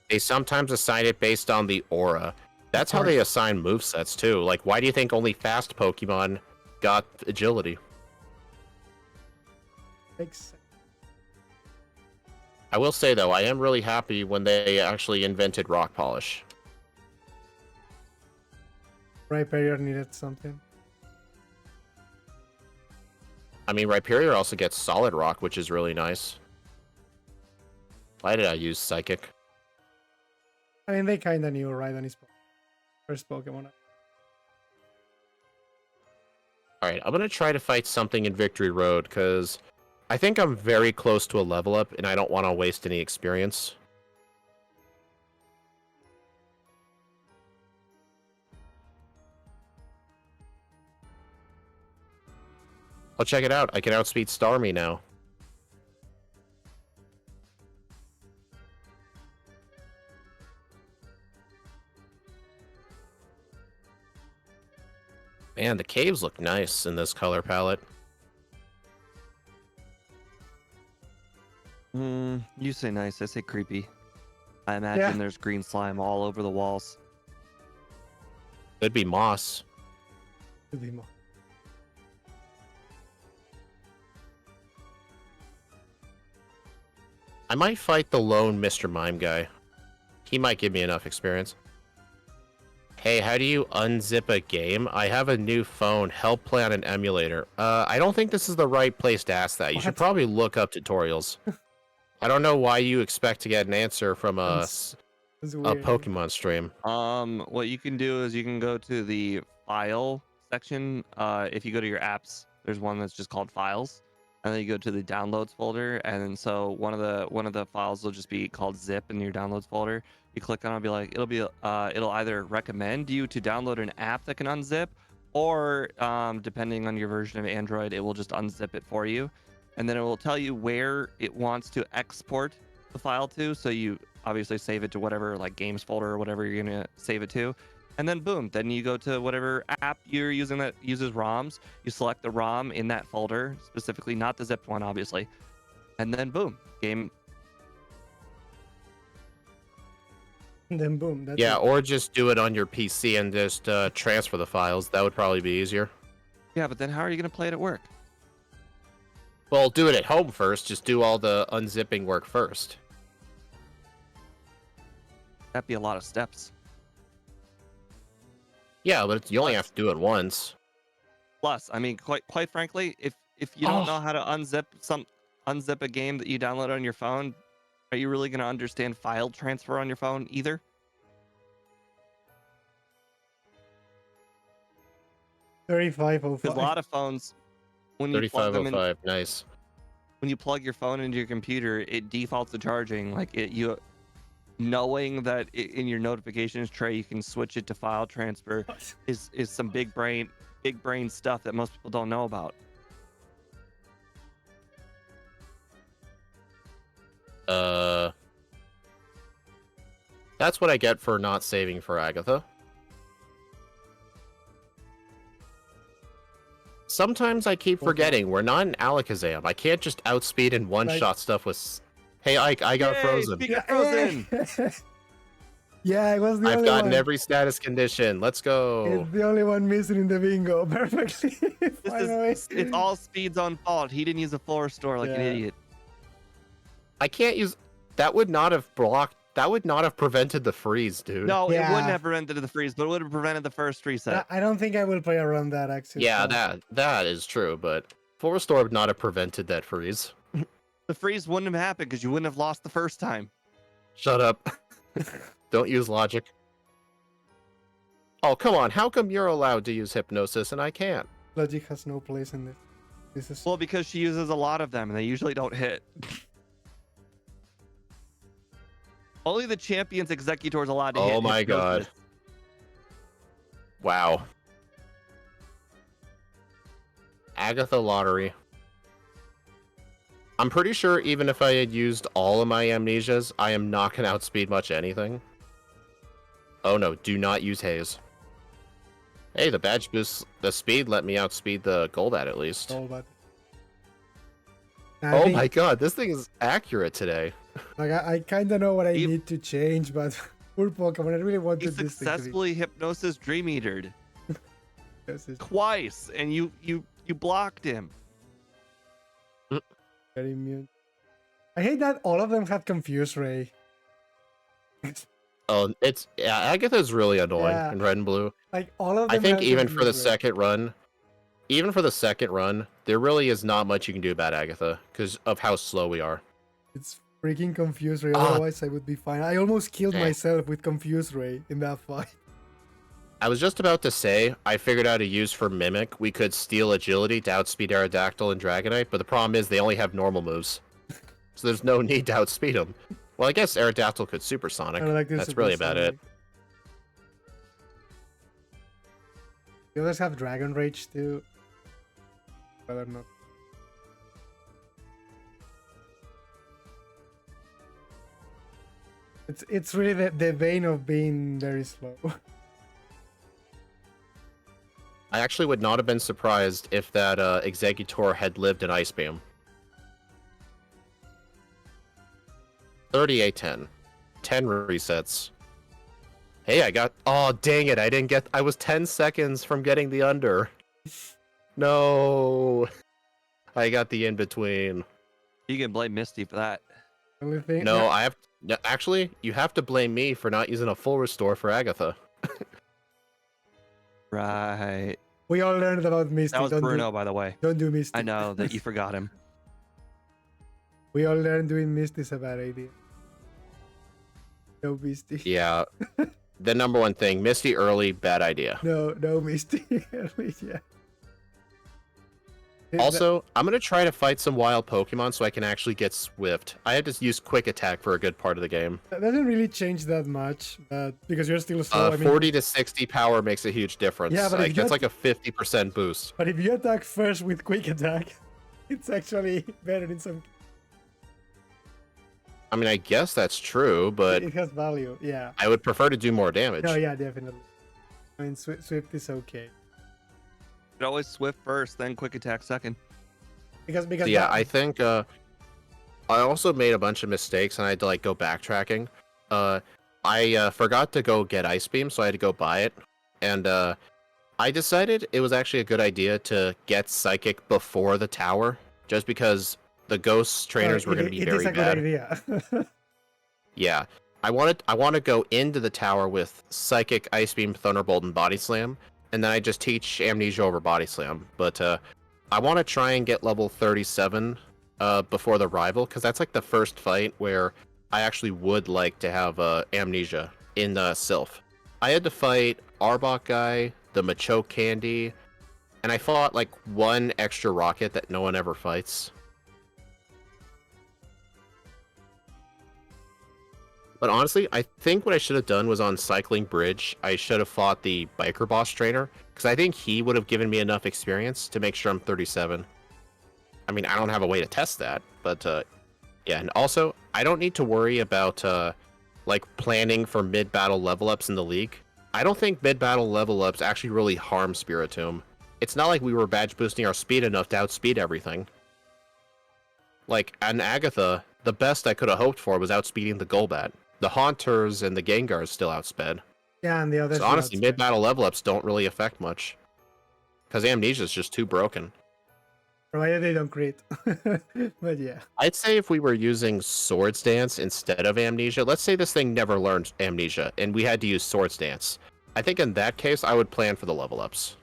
They sometimes assign it based on the aura. That's how they assign movesets too. Like, why do you think only fast Pokemon got agility? Makes sense. I will say though, I am really happy when they actually invented Rock Polish. Rhyperior needed something. I mean, Rhyperior also gets Solid Rock, which is really nice. Why did I use Psychic? I mean, they kind of knew right on his first Pokemon. Alright, I'm gonna try to fight something in Victory Road, because I think I'm very close to a level up, and I don't want to waste any experience. I'll check it out. I can outspeed Starmie now. Man, the caves look nice in this color palette. You say nice, I say creepy. I imagine there's green slime all over the walls. Could be moss. Could be more. I might fight the lone Mr. Mime guy. He might give me enough experience. Hey, how do you unzip a game? I have a new phone. Help play on an emulator. I don't think this is the right place to ask that. You should What? probably look up tutorials. I don't know why you expect to get an answer from a That's weird. Pokemon stream. What you can do is you can go to the file section. If you go to your apps, there's one that's just called files, and then you go to the downloads folder, and then so one of the files will just be called zip in your downloads folder. You click on it, it'll either recommend you to download an app that can unzip, or depending on your version of Android, it will just unzip it for you, and then it will tell you where it wants to export the file to. So you obviously save it to whatever, like games folder or whatever you're gonna save it to, and then boom, then you go to whatever app you're using that uses ROMs. You select the ROM in that folder specifically, not the zipped one obviously, and then boom, game. And then boom. That's Yeah, it. or just do it on your PC and just transfer the files. That would probably be easier. Yeah, but then how are you gonna play it at work? Well, do it at home first. Just do all the unzipping work first. That'd be a lot of steps. Yeah, but you only have to do it once. Plus, I mean, quite frankly, if you don't Oh. know how to unzip a game that you download on your phone, are you really gonna understand file transfer on your phone either? Because 3505. a lot of phones, when you plug them in, 3505, nice. when you plug your phone into your computer, it defaults to charging. Knowing that in your notifications tray you can switch it to file transfer is some big brain stuff that most people don't know about. That's what I get for not saving for Agatha. Sometimes I keep forgetting we're not in Alakazam. I can't just outspeed and one-shot stuff with... Hey, Ike, I got Yay, frozen. speaking of frozen. Yeah, I was the I've only gotten one. every status condition. Let's go. It's the only one missing in the bingo. Perfectly. It's all Speed's own fault. He didn't use a floor store like an Yeah. idiot. I can't use... That would not have blocked... That would not have prevented the freeze, dude. No, it Yeah. wouldn't have prevented the freeze, but it would have prevented the first reset. I don't think I will play around that actually. Yeah, that is true, but floor store would not have prevented that freeze. The freeze wouldn't have happened because you wouldn't have lost the first time. Shut up. Don't use logic. Oh, come on. How come you're allowed to use hypnosis and I can't? Logic has no place in this. This is Well, because she uses a lot of them and they usually don't hit. Only the champion's executor is allowed to hit. Oh my god. hypnosis. Wow. Agatha Lottery. I'm pretty sure even if I had used all of my amnesias, I am not going to outspeed much anything. Oh no, do not use haze. Hey, the badge boosts the speed let me outspeed the Golbat at least. all that. Oh my god, this thing is accurate today. Like I kind of know what I He- need to change, but poor Pokemon, I really He wanted this thing to successfully hypnosis Dream Eatered be. This is twice, and you blocked him. very immune. I hate that all of them have Confuse Ray. Oh, yeah, Agatha's really annoying Yeah. in red and blue. Like all of I them. think have even for the Confuse Ray. second run, there really is not much you can do about Agatha because of how slow we are. It's freaking Confuse Ray. Ah. Otherwise, I would be fine. I almost killed Eh. myself with Confuse Ray in that fight. I was just about to say, I figured out a use for Mimic. We could steal Agility to outspeed Aerodactyl and Dragonite, but the problem is they only have normal moves. So there's no need to outspeed them. Well, I guess Aerodactyl could Supersonic. I like this That's really about it. The others have Dragon Rage too. Whether or not. It's really the vein of being very slow. I actually would not have been surprised if that Executor had lived in Ice Beam. 38-10. 10 resets. Hey, I got... Oh, dang it. I didn't get... I was 10 seconds from getting the under. No. I got the in-between. You can blame Misty for that. Only thing. No, I have... No, actually, you have to blame me for not using a full restore for Agatha. Right. We all learned about Misty. That was Bruno, by the way. Don't do Misty. I know that you forgot him. We all learned doing Misty is a bad idea. No Misty. Yeah. The number one thing, Misty early, bad idea. No Misty. Yeah. Also, I'm going to try to fight some wild Pokemon so I can actually get Swift. I had to use Quick Attack for a good part of the game. That doesn't really change that much, but because you're still slow. I mean, 40 to 60 power makes a huge difference. Yeah, but like, that's like a 50% boost. But if you attack first with Quick Attack, it's actually better in some... I mean, I guess that's true, but It has value, yeah. I would prefer to do more damage. No, yeah, definitely. I mean, Swift is okay. You always Swift first, then Quick Attack second. Because Yeah, I think I also made a bunch of mistakes and I had to like go backtracking. I forgot to go get Ice Beam, so I had to go buy it. And I decided it was actually a good idea to get Psychic before the tower, just because the Ghost trainers were going to be very bad. It is a good idea. Yeah, I want to go into the tower with Psychic, Ice Beam, Thunderbolt, and Body Slam, and then I just teach Amnesia over Body Slam. But I want to try and get level 37 before the rival, because that's like the first fight where I actually would like to have Amnesia in Sylph. I had to fight Arbok guy, the Machoke Candy, and I fought like one extra rocket that no one ever fights. But honestly, I think what I should have done was on Cycling Bridge, I should have fought the Biker Boss trainer, because I think he would have given me enough experience to make sure I'm 37. I mean, I don't have a way to test that, but yeah, and also, I don't need to worry about like planning for mid-battle level ups in the league. I don't think mid-battle level ups actually really harm Spiritomb. It's not like we were badge boosting our speed enough to outspeed everything. Like, an Agatha, the best I could have hoped for was outspeeding the Golbat. The Haunters and the Gengars still outsped. Yeah, and the others. So honestly, mid-battle level ups don't really affect much. Because Amnesia is just too broken. Provided they don't crit. But yeah. I'd say if we were using Swords Dance instead of Amnesia, let's say this thing never learned Amnesia, and we had to use Swords Dance. I think in that case, I would plan for the level ups.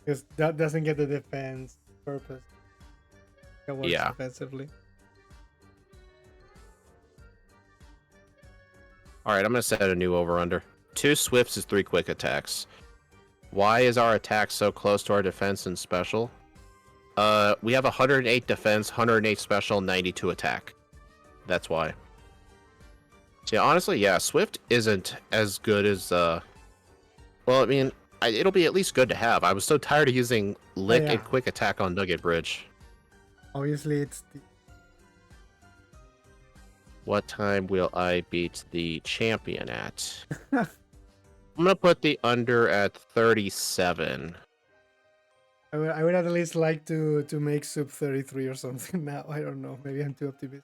Because that doesn't get the defense purpose. It works Yeah. defensively. Alright, I'm going to set a new over-under. 2 Swifts is 3 quick attacks. Why is our attack so close to our defense and special? We have 108 defense, 108 special, 92 attack. That's why. So yeah, honestly, yeah, Swift isn't as good as, well, I mean, it'll be at least good to have. I was so tired of using Lick yeah. and Quick Attack on Nugget Bridge. Obviously, it's the... What time will I beat the champion at? I'm gonna put the under at 37. I would at least like to make sub 33 or something now. I don't know. Maybe I'm too optimistic.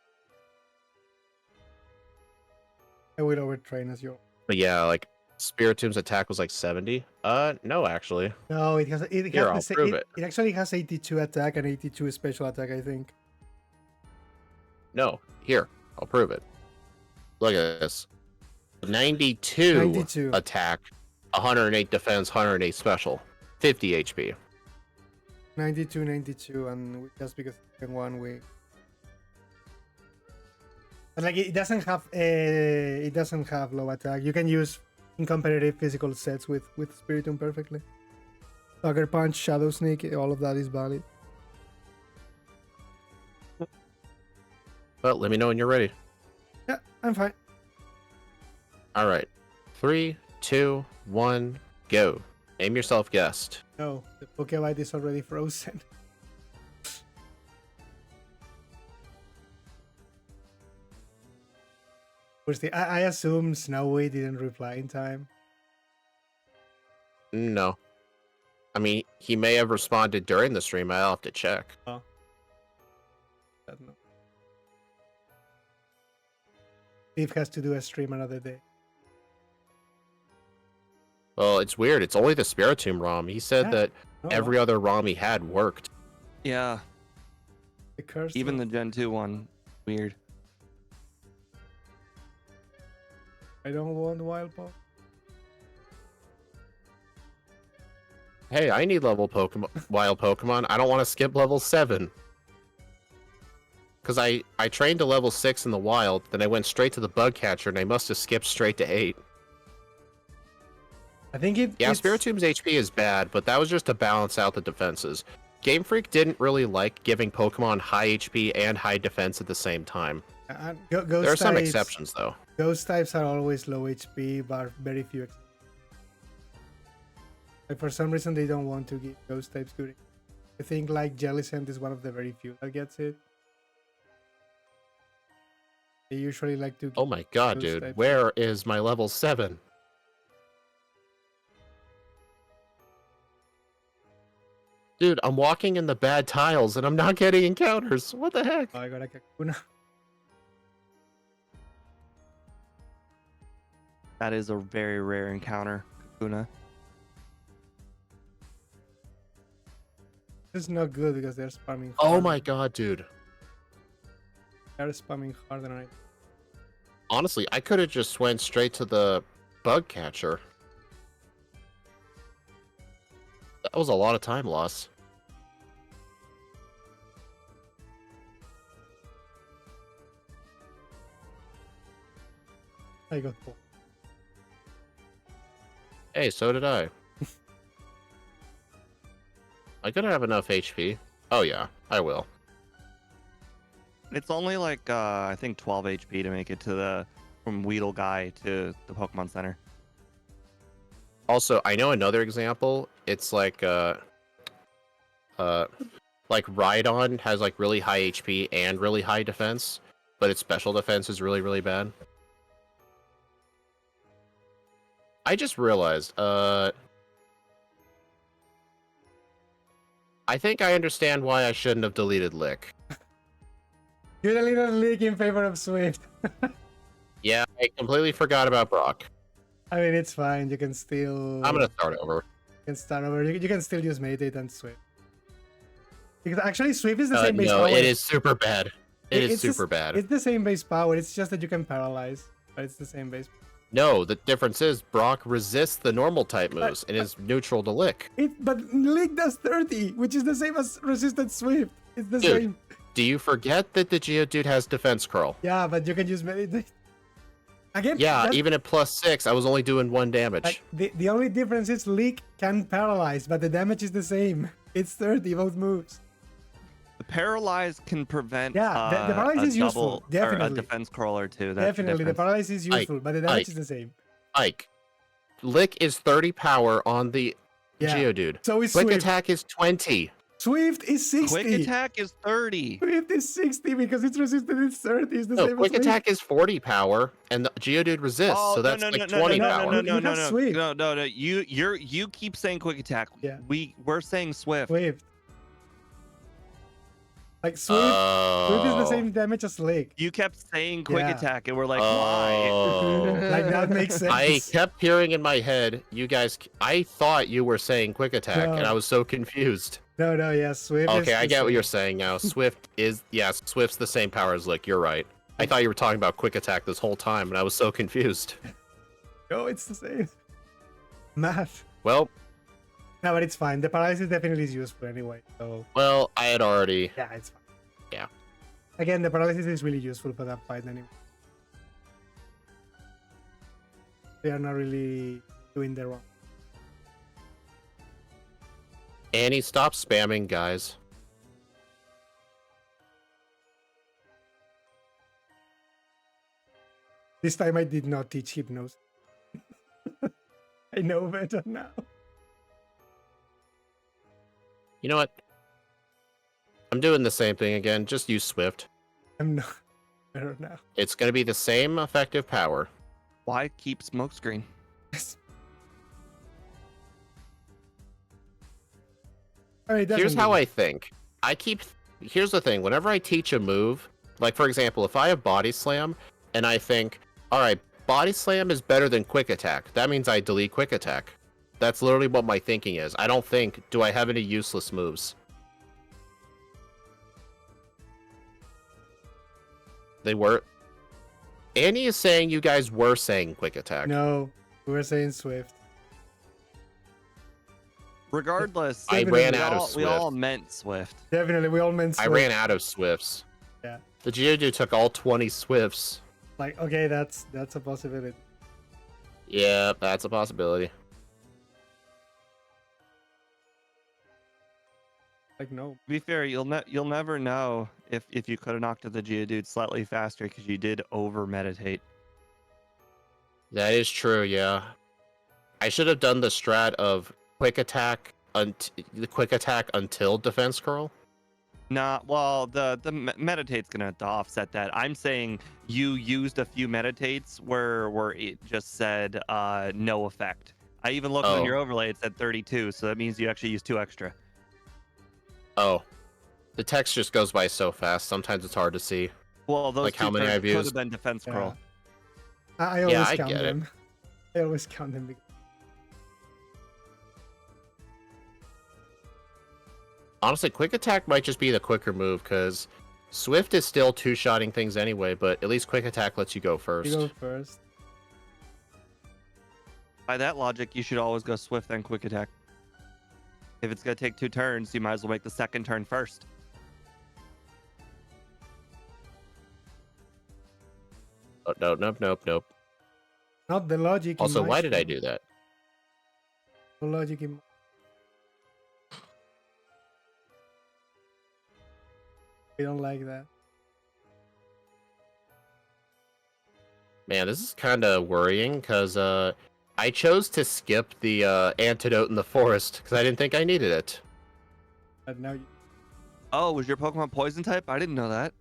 I will overtrain as you. But yeah, like Spiritomb's attack was like 70. No, actually. No, it has Here, I'll prove it. It actually has 82 attack and 82 special attack, I think. No, here, I'll prove it. Look at this. 92 attack, 108 defense, 108 special, 50 HP. 92, and just because in 1 week. But like it doesn't have low attack. You can use in competitive physical sets with Spiritomb perfectly. Sucker Punch, Shadow Sneak, all of that is valid. But let me know when you're ready. Yeah, I'm fine. All right, 3, 2, 1, go. Name yourself guest. No, the Pokebite is already frozen. I assume Snowy didn't reply in time. No. I mean, he may have responded during the stream. I'll have to check. Oh. I don't know. Steve has to do a stream another day. Well, it's weird. It's only the Spiritomb ROM. He said Yeah. that Oh, every other ROM he had worked. Yeah, the curse. even the Gen 2 one. Weird. I don't want wild pop. Hey, I need level Pokemon, wild Pokemon. I don't want to skip level 7. Because I trained to level 6 in the wild, then I went straight to the bug catcher, and I must have skipped straight to 8. I think it. Yeah, it's- Spiritomb's HP is bad, but that was just to balance out the defenses. Game Freak didn't really like giving Pokemon high HP and high defense at the same time. Ghost There are some types- exceptions, though. Ghost types are always low HP, but very few. Like for some reason, they don't want to give ghost types good. I think like Jellicent is one of the very few that gets it. They usually like to. Oh my god, Ghost dude. types. Where is my level 7? Dude, I'm walking in the bad tiles and I'm not getting encounters. What the heck? Oh, I got a Kakuna. That is a very rare encounter, Kakuna. This is not good because they're spamming. Oh hard. my god, dude. They're spamming harder than I. Honestly, I could have just went straight to the bug catcher. That was a lot of time lost. I got four. Hey, so did I. I could have enough HP. Oh yeah, I will. It's only like I think 12 HP to make it to the from Weedle Guy to the Pokemon Center. Also, I know another example. It's like Rhydon has like really high HP and really high defense, but its special defense is really, really bad. I just realized, I think I understand why I shouldn't have deleted Lick. Get a little leak in favor of Swift. Yeah, I completely forgot about Brock. I mean, it's fine. You can still. I'm gonna start over. You can start over. You can still use Mayday and Swift. Because actually, Swift is the same base No, power. it is super bad. It's it's super just- bad. It's the same base power. It's just that you can paralyze. But it's the same base. No, the difference is Brock resists the normal type moves and is neutral to Lick. But Lick does 30, which is the same as resistant Swift. It's the Dude. same. Do you forget that the Geodude has defense curl? Yeah, but you can use Meditate. Again, Yeah, that's- even at +6, I was only doing 1 damage. like, the only difference is Lick can paralyze, but the damage is the same. It's 30, both moves. The Paralyze can prevent Yeah, the Paralyze a is useful, double, or a definitely. defense crawler too. That's Definitely, the paralyze is useful, but the damage Ike. is the same. Ike, Lick is 30 power on the Yeah. Geodude. So is Quick Swift. attack is 20. Swift is 60. Quick attack is 30. Swift is 60 because it's resistant. It's 30. It's the No, same quick as Swift. attack is 40 power, and the Geodude resists, so that's like 20 power. No. You keep saying quick attack. Yeah. We're saying Swift. Swift. Like Swift is the same damage as Lick. You kept saying quick Yeah. attack, and we're like, why? Oh. Like that makes sense. I kept hearing in my head, you guys, I thought you were saying quick attack, and No. I was so confused. No, yeah, Swift is Okay, I the get what same. you're saying now. Swift's the same power as Lick, you're right. I thought you were talking about quick attack this whole time, and I was so confused. No, it's the same. Math. Well, No, but it's fine. The paralysis definitely is useful anyway. So I had already... yeah, it's fine. Yeah. Again, the paralysis is really useful for that fight anyway. They are not really doing their wrong. Annie, stop spamming, guys. This time I did not teach hypnosis. I know better now. You know what? I'm doing the same thing again. Just use Swift. I'm not better now. It's going to be the same effective power. Why keep smokescreen? Yes. All right, Here's how I think. Here's the thing. Whenever I teach a move, like for example, if I have Body Slam and I think All right, Body Slam is better than Quick Attack. That means I delete Quick Attack. That's literally what my thinking is. I don't think, do I have any useless moves? They were. Annie is saying you guys were saying Quick Attack. No, we were saying Swift. Regardless, I Definitely. ran out of we all Swift. meant Swift. Definitely, we all meant I Swift. ran out of Swifts. Yeah. The Geodude took all 20 Swifts. Like, okay, that's a possibility. Yeah, that's a possibility. Like, no. To be fair, you'll never know if you could have knocked the Geodude slightly faster because you did over meditate. That is true, yeah. I should have done the strat of quick attack until defense curl. Nah, well, the meditate's gonna have to offset that. I'm saying you used a few meditates where it just said no effect. I even looked on your overlay; it said 32, so that means you actually used 2 extra. Oh, the text just goes by so fast. Sometimes it's hard to see. Well, those Like how many I've could used. have been defense curl. I always I count get it. them. I always count them. Honestly, quick attack might just be the quicker move because Swift is still two-shotting things anyway, but at least quick attack lets you go first. You go first. By that logic, you should always go swift then quick attack. If it's gonna take 2 turns, you might as well make the second turn first. Oh, nope. Not the logic. Also, in my why did I show. do that? The logic in. We don't like that. Man, this is kind of worrying because I chose to skip the antidote in the forest because I didn't think I needed it. But now you. Oh, was your Pokemon poison type? I didn't know that.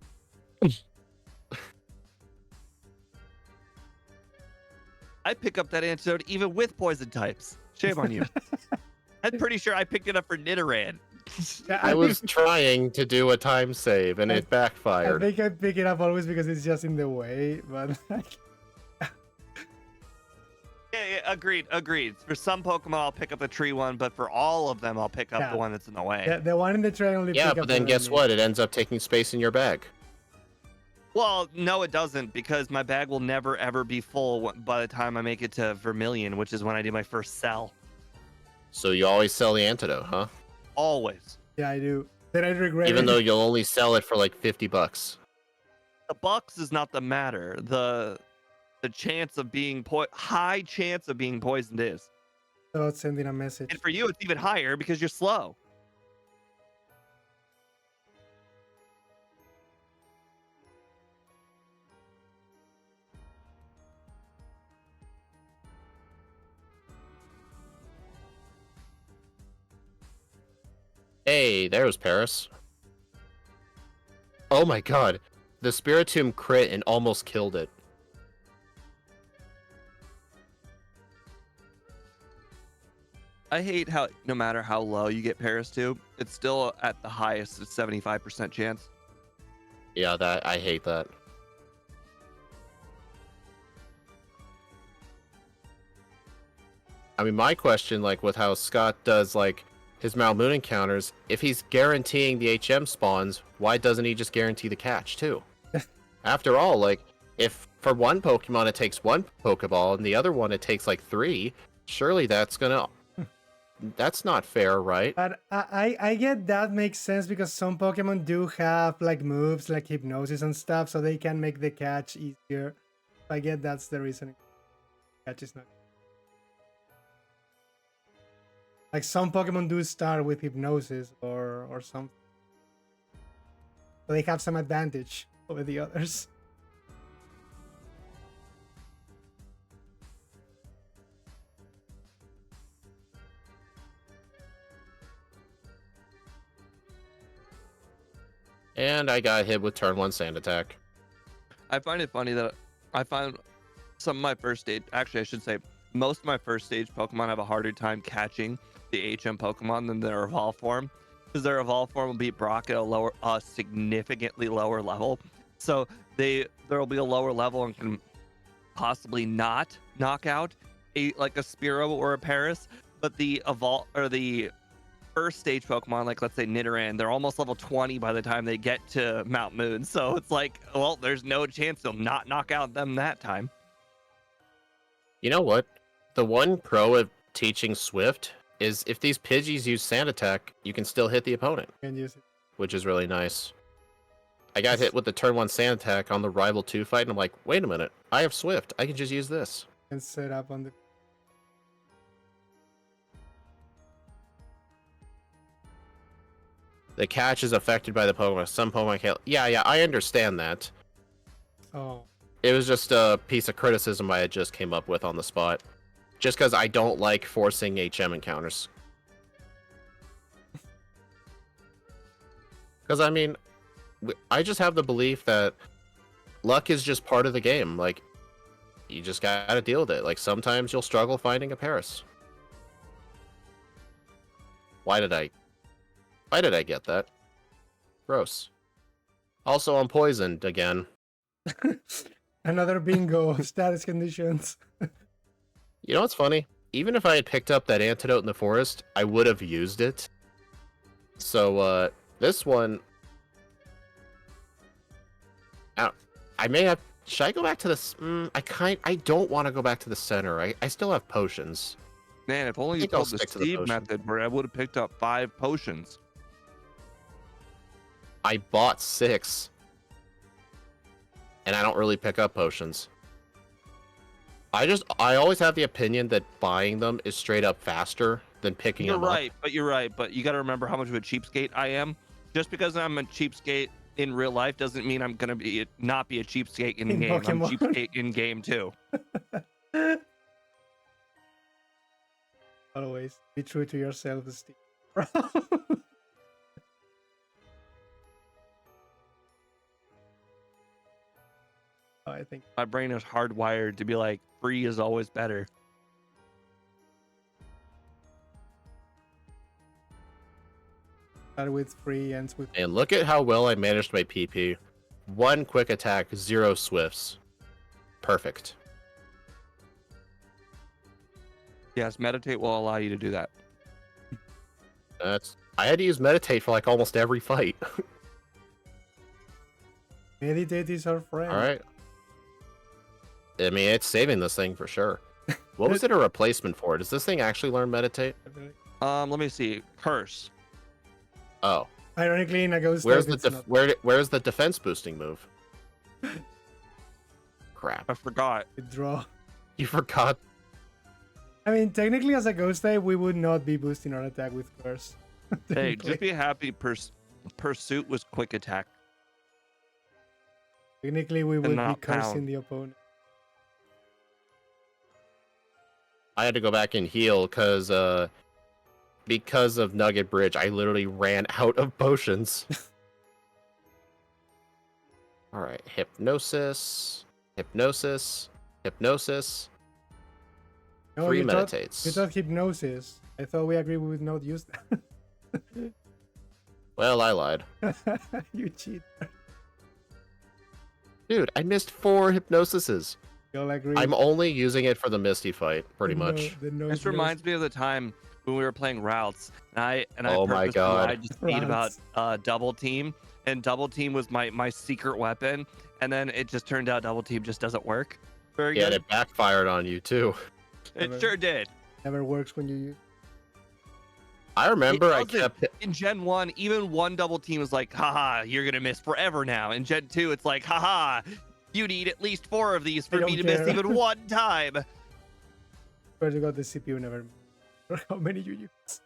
I pick up that antidote even with poison types. Shame on you. I'm pretty sure I picked it up for Nidoran. Yeah, I was trying to do a time save and it I backfired. think I pick it up always because it's just in the way, but like, Yeah, agreed. For some Pokemon, I'll pick up the tree one, but for all of them, I'll pick up Yeah. the one that's in the way. the one in the tray only. Yeah, pick but up then the guess enemy. what? It ends up taking space in your bag. Well, no, it doesn't, because my bag will never ever be full by the time I make it to Vermilion, which is when I do my first sell. So you always sell the antidote, huh? Always. Yeah, I do. Then I regret Even it. though you'll only sell it for like $50. The bucks is not the matter. The chance of being high chance of being poisoned is. About sending a message. And for you, it's even higher because you're slow. Hey, there was Paris. Oh my god. The Spiritomb crit and almost killed it. I hate how no matter how low you get Paris to, it's still at the highest, it's 75% chance. Yeah, I hate that. I mean, my question, like, with how Scott does, like, his Malmoon encounters, if he's guaranteeing the HM spawns, why doesn't he just guarantee the catch, too? After all, like, if for one Pokemon it takes 1 Pokeball and the other one it takes, like, 3, surely that's gonna... That's not fair, right? But I get that makes sense because some Pokemon do have like moves like hypnosis and stuff, so they can make the catch easier. I get that's the reason. Catch is not. Like some Pokemon do start with hypnosis or something, so they have some advantage over the others. And I got hit with turn 1 Sand Attack. I find it funny that I find some of my first stage, actually I should say most of my first stage Pokemon have a harder time catching the HM Pokemon than their evolved form, because their evolved form will beat Brock at a significantly lower level. So there will be a lower level and can possibly not knock out like a Spearow or a Paris, but the first stage Pokemon, like let's say Nidoran, they're almost level 20 by the time they get to Mount Moon. So it's like, well, there's no chance they'll not knock out them that time. You know what? The one pro of teaching Swift is if these Pidgeys use Sand Attack, you can still hit the opponent, Can use it. which is really nice. I got hit with the turn 1 Sand Attack on the Rival 2 fight, and I'm like, wait a minute, I have Swift. I can just use this. Can set up on the. The catch is affected by the Pokemon. Some Pokemon can't. Yeah, I understand that. Oh. It was just a piece of criticism I had just came up with on the spot. Just because I don't like forcing HM encounters. Because, I mean, I just have the belief that luck is just part of the game. Like, you just gotta deal with it. Like, sometimes you'll struggle finding a Paris. Why did I get that? Gross. Also, I'm poisoned again. Another bingo of status conditions. You know what's funny? Even if I had picked up that antidote in the forest, I would have used it. So, this one... I may have... Should I go back to this? I don't want to go back to the center. I still have potions. Man, if only you think I'll pulled the stick to the Steve potion. method, where I would have picked up 5 potions. I bought 6. And I don't really pick up potions. I always have the opinion that buying them is straight up faster than picking You're them up. right, but you got to remember how much of a cheapskate I am. Just because I'm a cheapskate in real life doesn't mean I'm gonna not be a cheapskate in game. I'm Pokemon. cheapskate in game too. Always be true to yourself, Steve. I think My brain is hardwired to be like, free is always better. start with free, ends with. And look at how well I managed my PP. 1 quick attack, 0 swifts. Perfect. Yes, meditate will allow you to do that. I had to use meditate for like almost every fight. Meditate is our friend. All right. I mean, it's saving this thing for sure. What was it a replacement for? Does this thing actually learn meditate? Let me see. Curse. Oh, Ironically, in a ghost where's type, the it's not. where's the defense boosting move? Crap, I forgot. Withdraw. you forgot. I mean, technically, as a ghost type, we would not be boosting our attack with curse. Hey, Technically. just be happy. Pursuit was quick attack. Technically, we would be not cursing pound. the opponent. I had to go back and heal because of Nugget Bridge, I literally ran out of potions. All right, hypnosis. No, Free you meditates. thought hypnosis. I thought we agreed we would not use that. Well, I lied. You cheat. Dude, I missed 4 hypnosises. We all agree. I'm only using it for the Misty fight, pretty The much. This reminds me of the time when we were playing routes, and I Oh my purposely God. lied to Speed about double team, and double team was my secret weapon, and then it just turned out double team just doesn't work very Yeah, good. it backfired on you too. It sure did. Never works when you use. I remember I doesn't. kept In Gen 1, even one double team was like, haha, you're gonna miss forever now. In Gen 2, it's like, haha, you need at least 4 of these for I me to don't miss care. even one time. Where you got the CPU never. Or how many you use.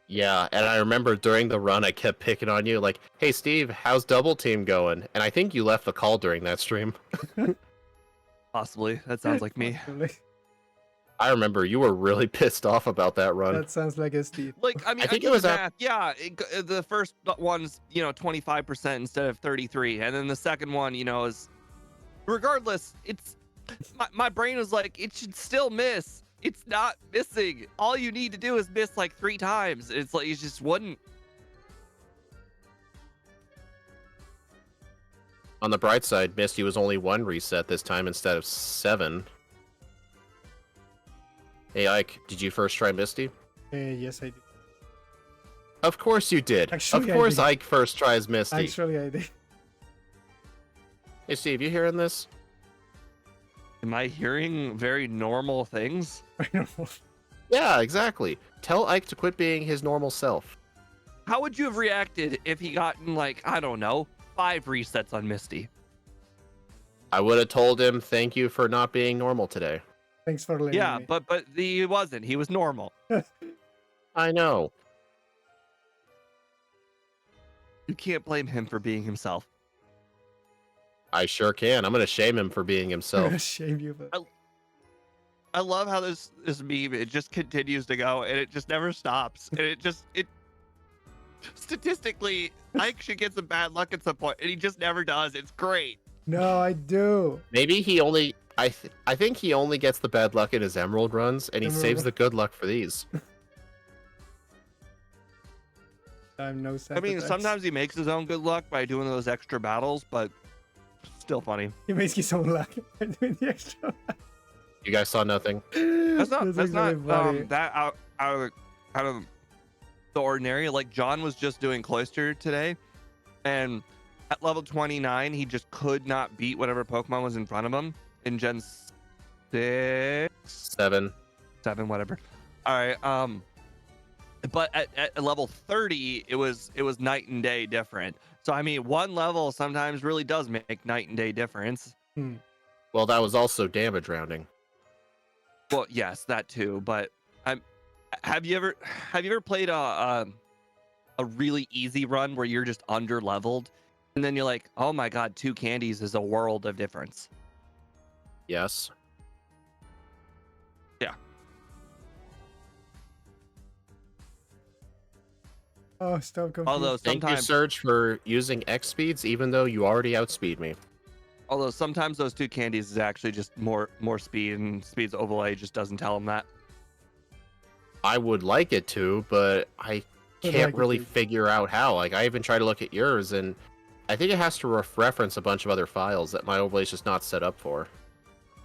Yeah, and I remember during the run I kept picking on you like, "Hey Steve, how's double team going?" And I think you left the call during that stream. Possibly. That sounds like me. Possibly. I remember you were really pissed off about that run. That sounds like a Steve. Like, I mean, I think do it was the at- math. Yeah, the first one's 25% instead of 33, and then the second one is regardless. It's my brain was like, it should still miss. It's not missing. All you need to do is miss like 3 times. It's like it just wouldn't. On the bright side, Misty was only 1 reset this time instead of 7. Hey Ike, did you first try Misty? Yes, I did. Of course you did. Actually, of course I did. Ike first tries Misty. Actually, I did. Hey Steve, you hearing this? Am I hearing very normal things? I don't know. Yeah, exactly. Tell Ike to quit being his normal self. How would you have reacted if he gotten like, I don't know, 5 resets on Misty? I would have told him thank you for not being normal today. Thanks for letting Yeah, me. but he wasn't. He was normal. I know. You can't blame him for being himself. I sure can. I'm gonna shame him for being I'm gonna himself. shame you. But... I love how this meme, it just continues to go and it just never stops. And it statistically, Ike should get some bad luck at some point, and he just never does. It's great. No, I do. Maybe he only. I think he only gets the bad luck in his emerald runs, and he saves the good luck for these. I'm no I mean, sympathize. sometimes he makes his own good luck by doing those extra battles, but still funny. he makes his own luck by doing the extra. You guys saw nothing. That's not actually funny. that out of the ordinary. Like John was just doing Cloister today, and at level 29, he just could not beat whatever Pokemon was in front of him in Gen 6, 7. 7, whatever. All right. But at level 30, it was night and day different. So I mean, one level sometimes really does make night and day difference. Well, that was also damage rounding. Well, yes, that too. But have you ever played a really easy run where you're just under leveled, and then you're like, oh my god, 2 candies is a world of difference. Yes. Yeah. Oh, stop confusing. Although Thank you, sometimes, Surge, for using X speeds, even though you already outspeed me. those 2 candies is actually just more speed, and Speed's overlay just doesn't tell them that. I would like it to, but I can't really figure out how. Like, I even tried to look at yours, and I think it has to reference a bunch of other files that my overlay is just not set up for.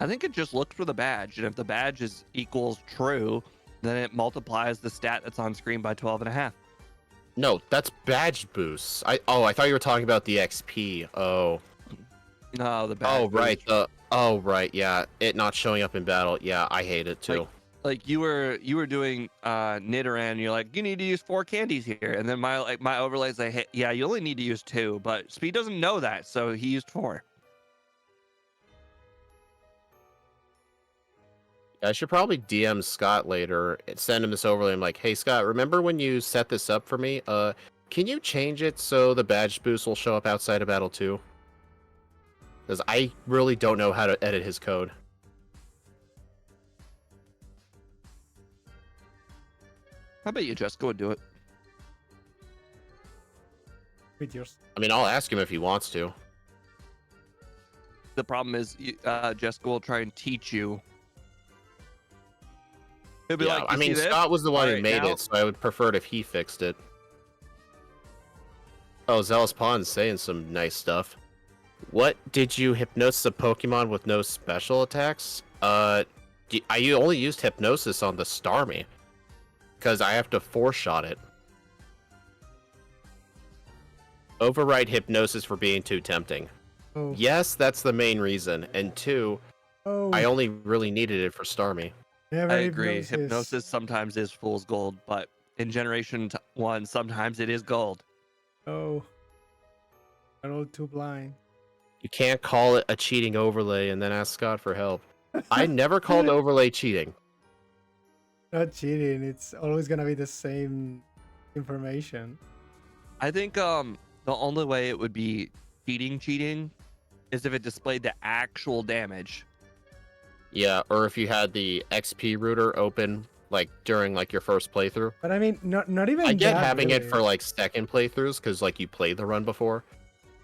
I think it just looks for the badge, and if the badge is equals true, then it multiplies the stat that's on screen by 12.5. No, that's badge boosts. I thought you were talking about the XP. Oh. No, the badge. Oh, right. boost. Right. Yeah, it not showing up in battle. Yeah, I hate it too. Like you were doing Nidoran, and you're like, you need to use 4 candies here, and then my overlay's like, hey, yeah, you only need to use 2, but Speed doesn't know that, so he used 4. I should probably DM Scott later and send him this overlay. I'm like, hey Scott, remember when you set this up for me? Can you change it so the badge boost will show up outside of battle too? Because I really don't know how to edit his code. How about you just go and do it? With yours. I mean, I'll ask him if he wants to. The problem is, Jessica will try and teach you. He'll be Yeah, like, I "You mean, see this? Scott was the one who Alright, made now- it, so I would prefer it if he fixed it. Oh, Zealous Pawn's saying some nice stuff. What did you hypnosis a Pokemon with no special attacks? I only used hypnosis on the Starmie. Because I have to 4-shot it. Override hypnosis for being too tempting. Oh. Yes, that's the main reason. And 2, Oh. I only really needed it for Starmie. Never I agree. hypnosis. Hypnosis sometimes is fool's gold, but in Generation 1, sometimes it is gold. Oh. We're all too blind. You can't call it a cheating overlay and then ask Scott for help. I never called overlay cheating. Not cheating. It's always gonna be the same information. I think the only way it would be cheating is if it displayed the actual damage. Yeah, or if you had the XP router open like during like your first playthrough. But I mean, not even. I get that, having it really. for like second playthroughs because like you played the run before.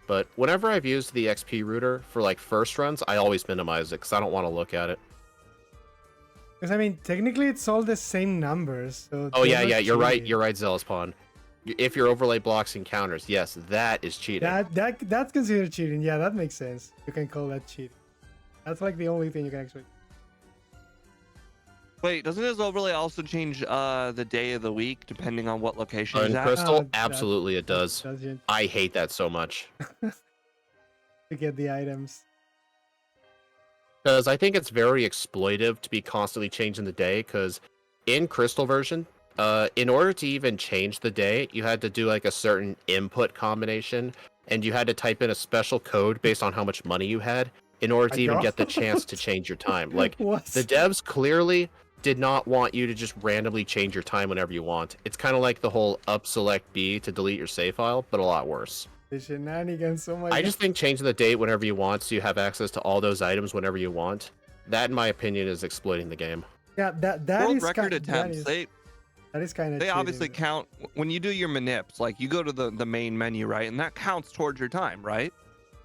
But whenever I've used the XP router for like first runs, I always minimize it because I don't want to look at it. Because I mean, technically, it's all the same numbers. So Oh they're yeah, not you're right. cheating. You're right, Zealous Pawn. If your overlay blocks encounters, yes, that is cheating. That's considered cheating. Yeah, that makes sense. You can call that cheating. That's like the only thing you can actually. Wait, doesn't his overlay also change the day of the week depending on what location he's In at? Crystal, absolutely it does. Doesn't I hate that so much. to get the items. Because I think it's very exploitive to be constantly changing the day, because in Crystal version, in order to even change the day, you had to do like a certain input combination, and you had to type in a special code based on how much money you had in order to even get the chance to change your time. Like, What? the devs clearly did not want you to just randomly change your time whenever you want. It's kind of like the whole up select B to delete your save file, but a lot worse. The shenanigans. Oh my I god. just think changing the date whenever you want so you have access to all those items whenever you want, that in my opinion is exploiting the game. Yeah, that World is record that attempts. is, They that is kind of. they obviously count when you do your manips. Like you go to the main menu, right, and that counts towards your time, right?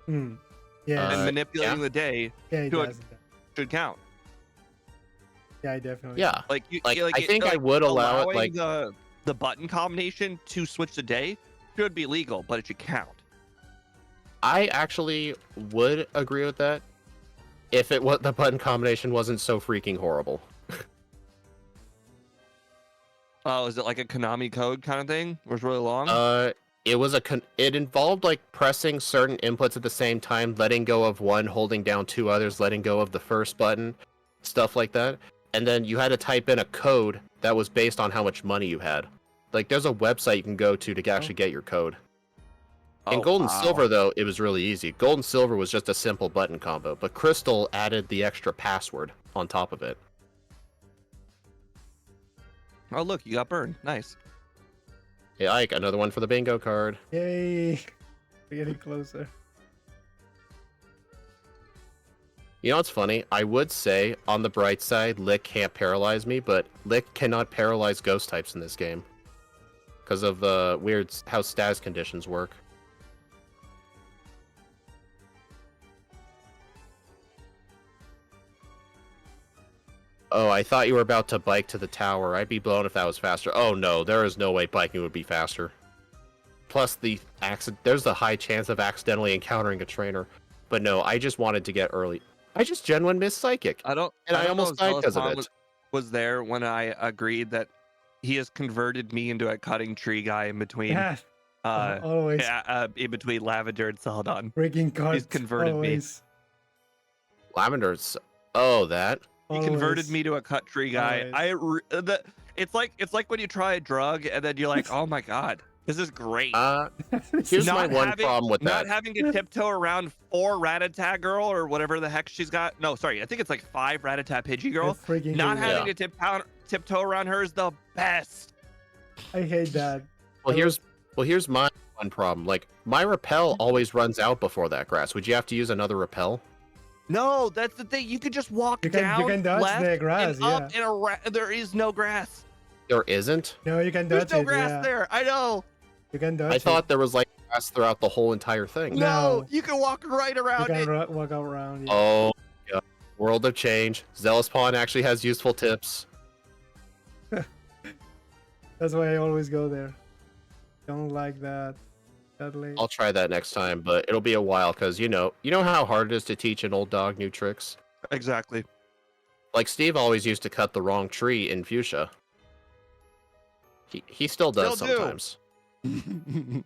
Yeah. And manipulating the day yeah, it to does. should count. Yeah, definitely. Yeah. Like you, Like, like I think I would allow it, allowing like, the button combination to switch the day should be legal, but it should count. I actually would agree with that if the button combination wasn't so freaking horrible. Oh, is it like a Konami code kind of thing? Where it's really long? It was it involved like pressing certain inputs at the same time, letting go of one, holding down two others, letting go of the first button, stuff like that. And then you had to type in a code that was based on how much money you had. Like, there's a website you can go to actually get your code. In Gold and Silver, though, it was really easy. Gold and Silver was just a simple button combo, but Crystal added the extra password on top of it. Oh, look, you got burned. Nice. Hey, Ike, another one for the bingo card. Yay! We're getting closer. You know what's funny? I would say, on the bright side, Lick can't paralyze me, but Lick cannot paralyze ghost types in this game. Because of the weird how status conditions work. Oh, I thought you were about to bike to the tower. I'd be blown if that was faster. Oh no, there is no way biking would be faster. Plus, there's the high chance of accidentally encountering a trainer. But no, I just wanted to get early. I just genuine missed Psychic. I don't almost know died if because of Zealous it. was there when I agreed that he has converted me into a cutting tree guy in between Yeah. Always. in between Lavender and Celadon. Breaking cards. He's converted always. Lavender's. Oh, that. He converted Always. me to a cut tree guy. Always. It's like when you try a drug and then you're like, oh my god, this is great. Here's my one problem with Not that. having to tiptoe around 4 Rattata girl or whatever the heck she's got. No, sorry, I think it's like 5 Rattata Pidgey girl. I freaking Not hate having to tiptoe around her is the best. that. I hate that. Well, here's my one problem. Like, my repel always runs out before that grass. Would you have to use another repel? No, that's the thing. You could just walk You can down, dodge left, the grass, and up, and there is no grass. There isn't? No, you can There's dodge no it. grass Yeah. there. I know. You can dodge I it. thought there was like grass throughout the whole entire thing. No, you can walk right You around it. can walk around. Yeah. Oh, yeah. World of change. Zealous Pawn actually has useful tips. That's why I always go there. Don't like that. That late. I'll try that next time, but it'll be a while because you know how hard it is to teach an old dog new tricks. Exactly. Like Steve always used to cut the wrong tree in Fuchsia. He still does Still do. sometimes.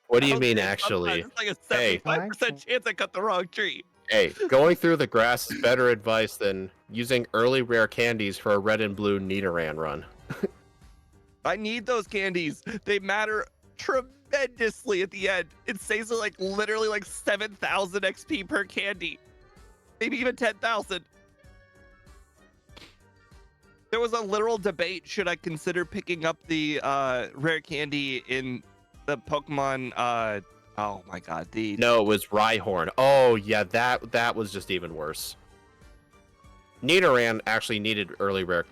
What do you mean, Okay, actually? sometimes it's like a Hey. 75% chance I cut the wrong tree. Hey, going through the grass is better advice than using early rare candies for a red and blue Nidoran run. I need those candies. They matter tremendously at the end. It saves like literally like 7,000 XP per candy. Maybe even 10,000. There was a literal debate. Should I consider picking up the rare candy in the Pokemon? Oh my god, No, it was Rhyhorn. Oh yeah, that was just even worse. Nidoran actually needed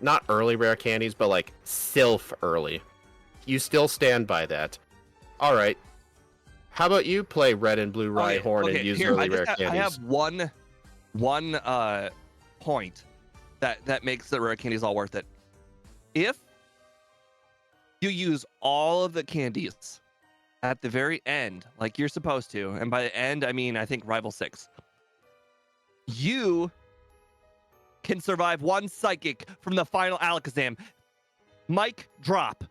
not early rare candies, but like Sylph early. You still stand by that. All right. How about you play red and blue Rhyhorn and use early rare candies? I have one point that makes the rare candies all worth it. If You use all of the candies at the very end, like you're supposed to. And by the end, I mean, I think Rival 6. You can survive one psychic from the final Alakazam. Mic drop.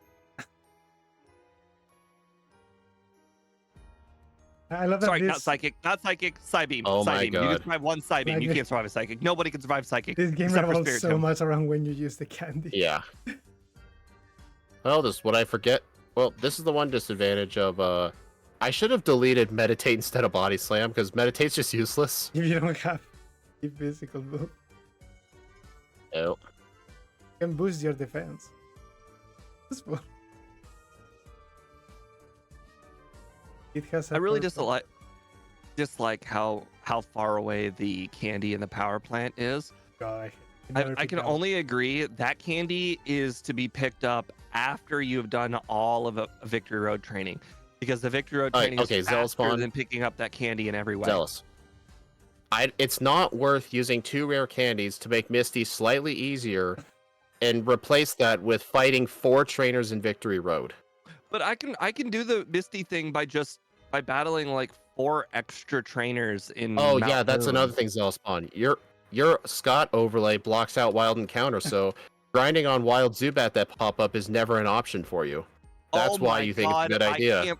I love that. Sorry, this, not psychic, Psybeam. Oh my Psybeam. You God. can survive one Psybeam. Like You this- can't survive a psychic. Nobody can survive psychic. This game except for revolves so Spiritomb. much around when you use the candy. Yeah. Well, this is what I forget. Well, this is the one disadvantage of I should have deleted meditate instead of body slam because meditate's just useless. If you don't have a physical move, Oh. you can boost your defense. This one. It has. I really purpose. dislike how far away the candy in the power plant is. God, I can only agree that candy is to be picked up after you've done all of a Victory Road training, because the Victory Road training okay, is Zealous faster Spawn. than picking up that candy in every way. Zealous. It's not worth using 2 rare candies to make Misty slightly easier and replace that with fighting 4 trainers in Victory Road. But I can do the Misty thing by battling like 4 extra trainers in. Oh Mount yeah, that's Moon. another thing, Zealous Spawn. Your Scott overlay blocks out wild encounter, so grinding on wild Zubat that pop up is never an option for you. That's Oh why my you think God, it's a good idea.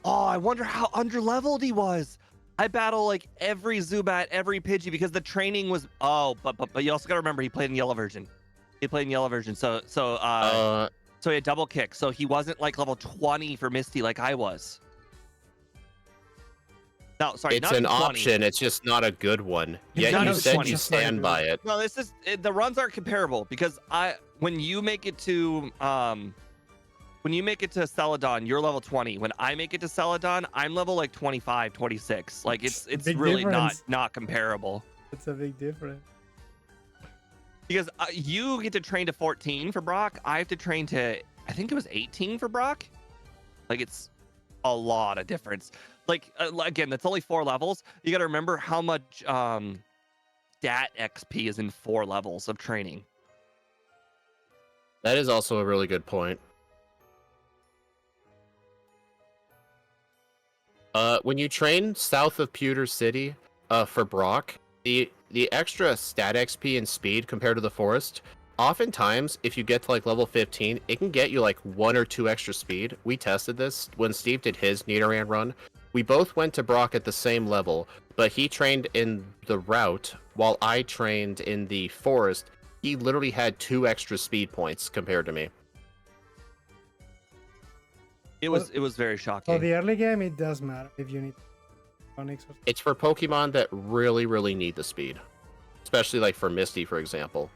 I wonder how underleveled he was. I battle like every Zubat, every Pidgey because the training was. Oh, but you also got to remember he played in yellow version. So he had double kick. So he wasn't like level 20 for Misty like I was. No, sorry, It's not an 20. option, it's just not a good one. It's Yet not you a said 20. you stand by it. No, the runs aren't comparable because when you make it to Celadon, you're level 20. When I make it to Celadon, I'm level like 25, 26. Like it's Big really difference. not comparable. It's a big difference. Because you get to train to 14 for Brock. I have to train to, I think it was 18 for Brock. Like it's a lot of difference. Like again, that's only 4 levels. You got to remember how much stat XP is in 4 levels of training. That is also a really good point. When you train south of Pewter City, for Brock, the extra stat XP and speed compared to the forest, oftentimes if you get to like level 15, it can get you like 1 or 2 extra speed. We tested this when Steve did his Nidoran run. We both went to Brock at the same level, but he trained in the route while I trained in the forest. He literally had 2 extra speed points compared to me. It was very shocking. For the early game, it does matter if you need phonics or It's for Pokemon that really, really need the speed. Especially like for Misty, for example.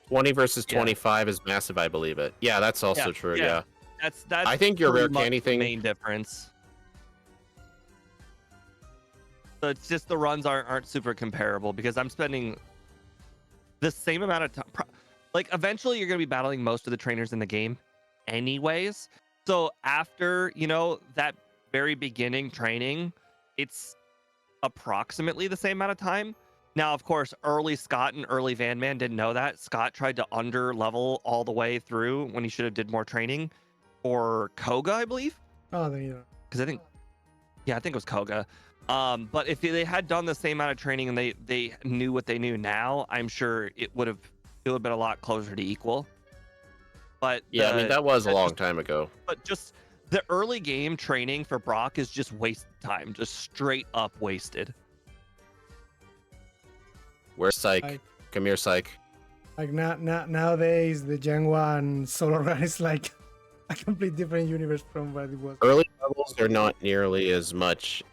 20 versus 25 is massive, I believe it. Yeah, that's also true, yeah. That's I think your pretty rare much candy the thing- main difference. So it's just the runs aren't super comparable because I'm spending the same amount of time. Like eventually you're going to be battling most of the trainers in the game anyways. So after, that very beginning training, it's approximately the same amount of time. Now, of course, early Scott and early Van Man didn't know that. Scott tried to under level all the way through when he should have did more training. Or Koga, I believe. Oh, there you go. Because I think it was Koga. But if they had done the same amount of training and they knew what they knew now, I'm sure it would have been a lot closer to equal. But Yeah, I mean, that was a long time ago. But just the early game training for Brock is just wasted time, just straight up wasted. Where's Psych? Like- Come here, Psych. Like nowadays, the Gen 1 solo run is like a complete different universe from what it was. Early levels are not nearly as much.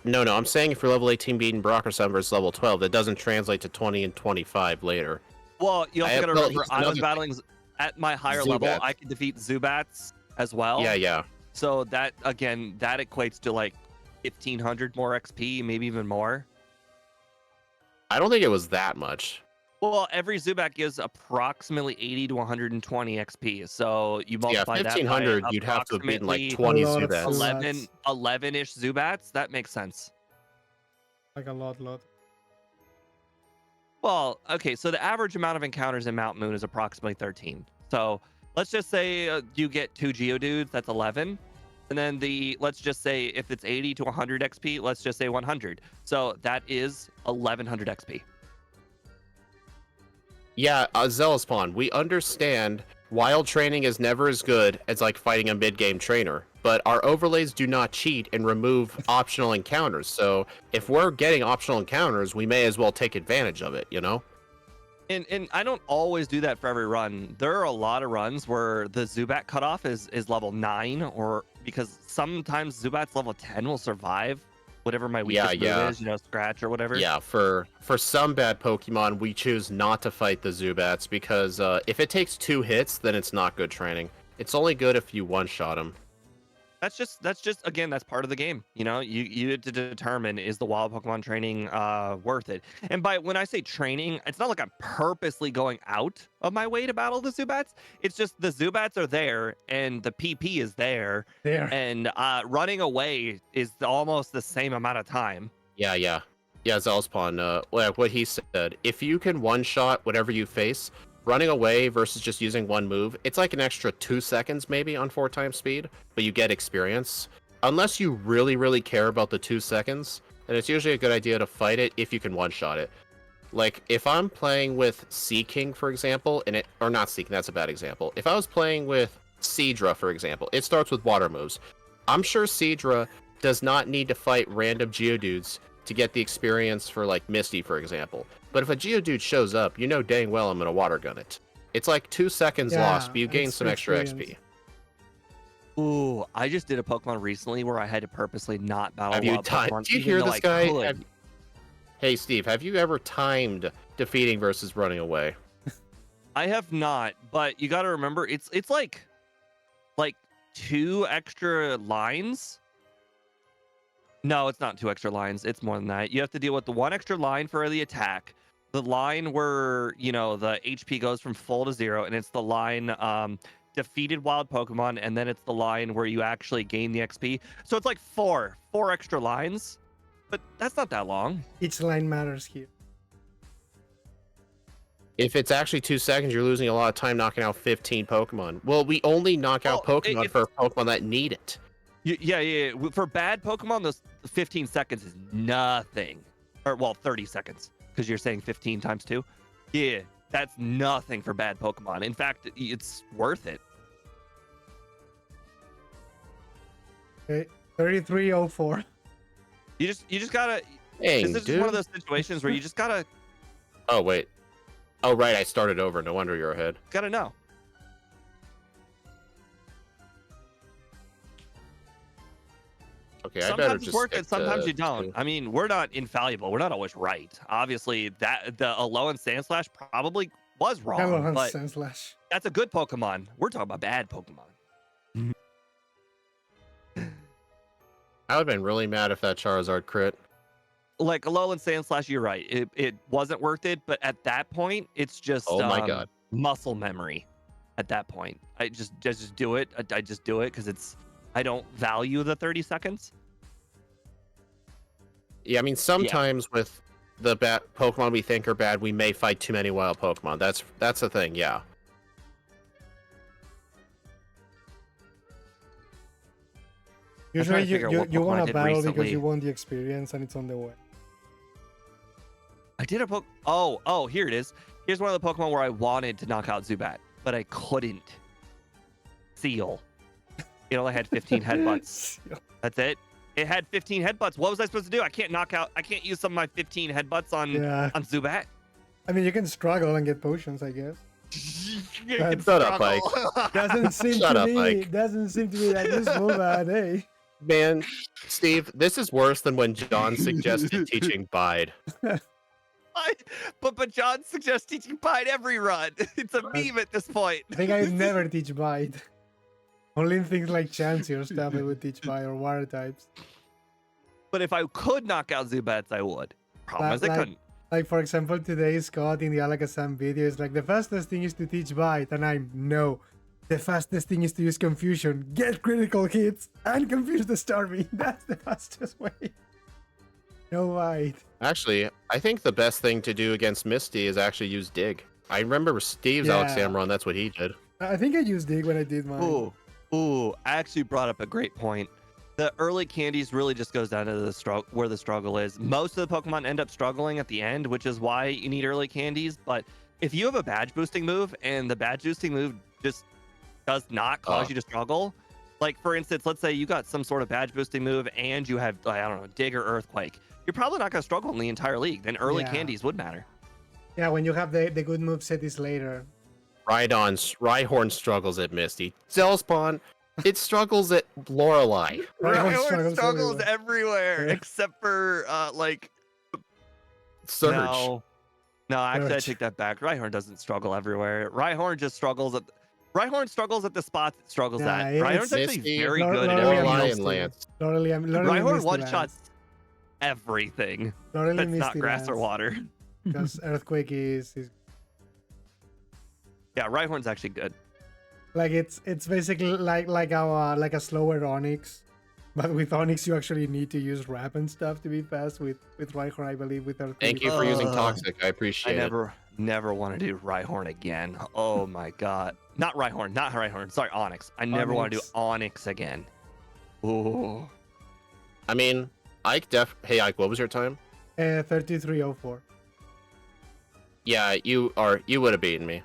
No, I'm saying if you're level 18 beating Brock or something versus level 12, that doesn't translate to 20 and 25 later. Well, you also got to remember, here's I was another battling at my higher level. Zubats. I can defeat Zubats as well. Yeah. So that equates to like 1,500 more XP, maybe even more. I don't think it was that much. Well, every Zubat gives approximately 80 to 120 XP. So you multiply that 1,500, by you'd have to have beaten like approximately 20 A lot of Zubats. 11-ish Zubats. That makes sense. Like a lot. Well, okay, so the average amount of encounters in Mount Moon is approximately 13. So let's just say you get 2 Geodudes, that's 11. And then let's just say if it's 80 to 100 XP, let's just say 100. So that is 1100 XP. Yeah, Zealous Pawn, we understand wild training is never as good as like fighting a mid-game trainer, but our overlays do not cheat and remove optional encounters. So if we're getting optional encounters, we may as well take advantage of it, you know? And I don't always do that for every run. There are a lot of runs where the Zubat cutoff is level 9, or because sometimes Zubat's level 10 will survive whatever my weakest move is, you know, scratch or whatever. Yeah, for some bad Pokemon, we choose not to fight the Zubats because if it takes 2 hits, then it's not good training. It's only good if you one-shot them. That's just again, that's part of the game. You know, you have to determine, is the wild Pokemon training worth it? And when I say training, it's not like I'm purposely going out of my way to battle the Zubats. It's just the Zubats are there and the PP is there. And running away is almost the same amount of time. Yeah, Zellspawn, like what he said, if you can one-shot whatever you face, running away versus just using one move, it's like an extra 2 seconds maybe on 4 times speed, but you get experience. Unless you really, really care about the 2 seconds, then it's usually a good idea to fight it if you can one-shot it. Like, if I'm playing with Sea King, for example, or not Sea King, that's a bad example. If I was playing with Seadra, for example, it starts with water moves. I'm sure Seadra does not need to fight random Geodudes to get the experience for, like, Misty, for example. But if a Geodude shows up, you know dang well I'm going to water gun it. It's like 2 seconds lost, but you gain some extra XP. Ooh, I just did a Pokemon recently where I had to purposely not battle Have you Pokemon. Do you hear this guy? Hey, Steve, have you ever timed defeating versus running away? I have not, but you got to remember, it's like 2 extra lines. No, it's not 2 extra lines. It's more than that. You have to deal with the 1 extra line for the attack, the line where, you know, the HP goes from full to 0, and it's the line defeated wild Pokemon, and then it's the line where you actually gain the XP. So it's like 4 extra lines, but that's not that long. Each line matters here. If it's actually 2 seconds, you're losing a lot of time knocking out 15 Pokemon. Well, we only knock out Pokemon for Pokemon that need it. Yeah. For bad Pokemon, those 15 seconds is nothing. Or, well, 30 seconds, because you're saying 15 times 2. Yeah, that's nothing for bad Pokemon. In fact, it's worth it. Okay, 3304. You just gotta. Dang, this is dude. one of those situations where you just gotta. Oh, wait. Oh, right, I started over. No wonder you're ahead. Gotta know. Okay, I better Sometimes just it's worth it, sometimes you 2. don't. I mean, we're not infallible. We're not always right. Obviously, the Alolan Sandslash probably was wrong, but Sandslash. that's a good Pokemon. We're talking about bad Pokemon. I would have been really mad if that Charizard crit. Like Alolan Sandslash, you're right. It wasn't worth it, but at that point, it's just Oh my God. muscle memory. At that point, I just do it. I just do it because I don't value the 30 seconds. Yeah, I mean, sometimes with the bad Pokemon we think are bad, we may fight too many wild Pokemon. That's the thing, yeah. Usually you want to battle because you want the experience and it's on the way. I did a Oh, here it is. Here's one of the Pokemon where I wanted to knock out Zubat, but I couldn't. Seal. It only had 15 headbutts. That's it. It had 15 headbutts. What was I supposed to do? I can't use some of my 15 headbutts on Zubat. I mean, you can struggle and get potions, I guess. Shut up, Mike. Doesn't seem to me that useful, but hey. Man, Steve, this is worse than when John suggested teaching Bide. But John suggests teaching Bide every run. It's a meme at this point. I think I would never teach Bide. Only in things like Chansey or stuff I would teach Bide or water types. But if I could knock out Zubats, I would. Problem is I couldn't. Like, for example, today Scott in the Alakazam video is like, the fastest thing is to teach Bite, and no. The fastest thing is to use Confusion, get critical hits, and confuse the Starmie. That's the fastest way. No Bite. Actually, I think the best thing to do against Misty is actually use Dig. I remember Steve's Alexam run, that's what he did. I think I used Dig when I did mine. Ooh, actually brought up a great point. The early candies really just goes down to the struggle where the struggle is. Most of the Pokemon end up struggling at the end, which is why you need early candies. But if you have a badge boosting move and the badge boosting move just does not cause you to struggle, like for instance, let's say you got some sort of badge boosting move and you have, I don't know, Dig or Earthquake, you're probably not going to struggle in the entire league. Then early candies would matter. Yeah, when you have the good move set is later. Rhyhorn struggles at Misty. Zellspawn, it struggles at Lorelei. Rhyhorn struggles everywhere except for like Surge. No, actually I take that back. Rhyhorn doesn't struggle everywhere. Rhyhorn just struggles at the spots it struggles at. Rhyhorn's actually Misty, very good at Lorelei everything. and Lance. Rhyhorn one-shots everything that's not grass or water. Because Earthquake is Yeah, Rhyhorn's actually good. like it's basically like a slower Onyx, but with Onyx you actually need to use Wrap and stuff to be fast. With Rhyhorn, I believe with Earthquake. Thank you for using Toxic. I appreciate it. Never want to do Rhyhorn again. Oh my god. Not Rhyhorn. Sorry, Onyx. I never want to do Onyx again. Ooh. I mean, hey Ike, what was your time? 3304. Yeah, you would have beaten me.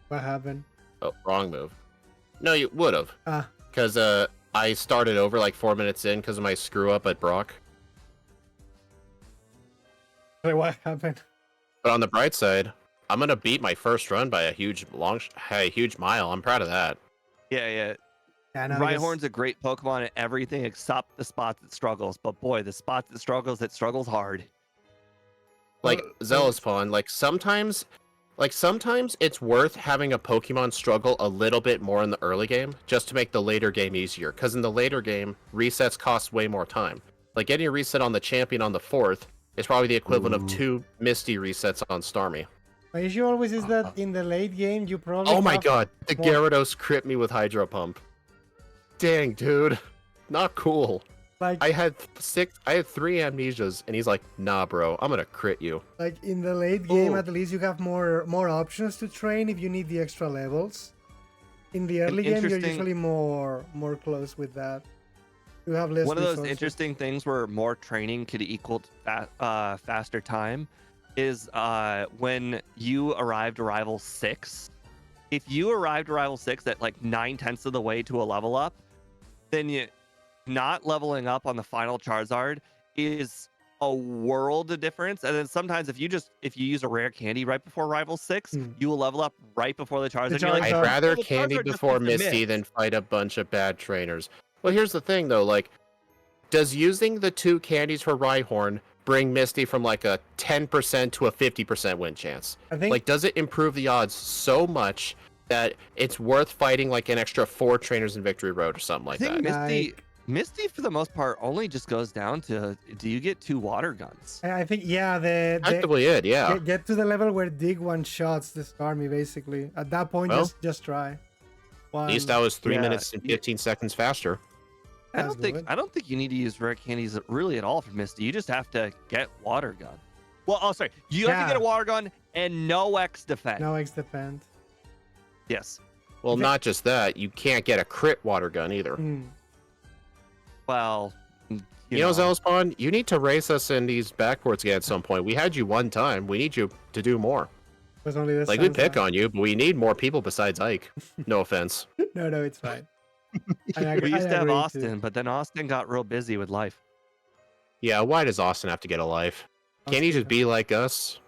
What happened? Oh, wrong move. No, you would have. Because I started over like 4 minutes in because of my screw up at Brock. Wait, what happened? But on the bright side, I'm gonna beat my first run by a huge mile. I'm proud of that. Yeah. Yeah, no, Rhyhorn's a great Pokemon at everything except the spots it struggles. But boy, the spots it struggles hard. Like Zealouspawn, like sometimes it's worth having a Pokemon struggle a little bit more in the early game just to make the later game easier. Because in the later game, resets cost way more time. Like getting a reset on the champion on the 4th is probably the equivalent of 2 Misty resets on Starmie. My issue always is that in the late game you probably. Oh my god, the Gyarados crit me with Hydro Pump. Dang, dude, not cool. Like I had 3 amnesias, and he's like, "Nah, bro, I'm gonna crit you." Like in the late game, at least you have more options to train if you need the extra levels. In the early game, you're usually more close with that. You have less. One of those resources. interesting things where more training could equal faster time is when you arrive to Rival 6. If you arrive to Rival 6 at like 9/10 of the way to a level up, then you not leveling up on the final Charizard is a world of difference. And then sometimes if you use a rare candy right before Rival 6, you will level up right before the Charizard. You're like, I'd rather candy before Misty than fight a bunch of bad trainers. Well, here's the thing though, like, does using the 2 candies for Rhyhorn bring Misty from like a 10% to a 50% win chance? I think, like, does it improve the odds so much that it's worth fighting like an extra 4 trainers in Victory Road or something like that? Misty, for the most part, only just goes down to, do you get 2 water guns? I think, yeah, Effectively it, yeah. Get to the level where Dig one-shots the Starmie, basically. At that point, just try. At least I was 3 minutes and 15 seconds faster. I don't think you need to use rare candies really at all for Misty. You just have to get water gun. Well, oh, sorry. You have to get a water gun and no X defend. No X defend. Yes. Well, not just that. You can't get a crit water gun either. Well, you know, Zealouspawn, you need to race us in these backports again at some point. We had you one time. We need you to do more. Was only this like, we pick on you, but we need more people besides Ike. No offense. No, it's fine. We used to have Austin, but then Austin got real busy with life. Yeah, why does Austin have to get a life? Can't he just be like us?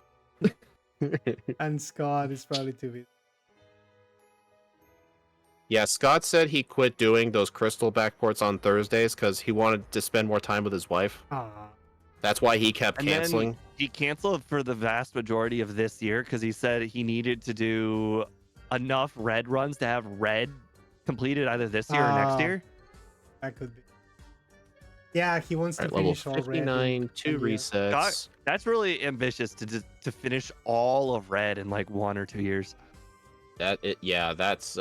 And Scott is probably too busy. Yeah, Scott said he quit doing those crystal backports on Thursdays because he wanted to spend more time with his wife. That's why he kept canceling. He canceled for the vast majority of this year because he said he needed to do enough red runs to have red completed either this year or next year. That could be. Yeah, he wants to finish all red. 59, 2 resets. Scott, that's really ambitious to finish all of red in like 1 or 2 years. That's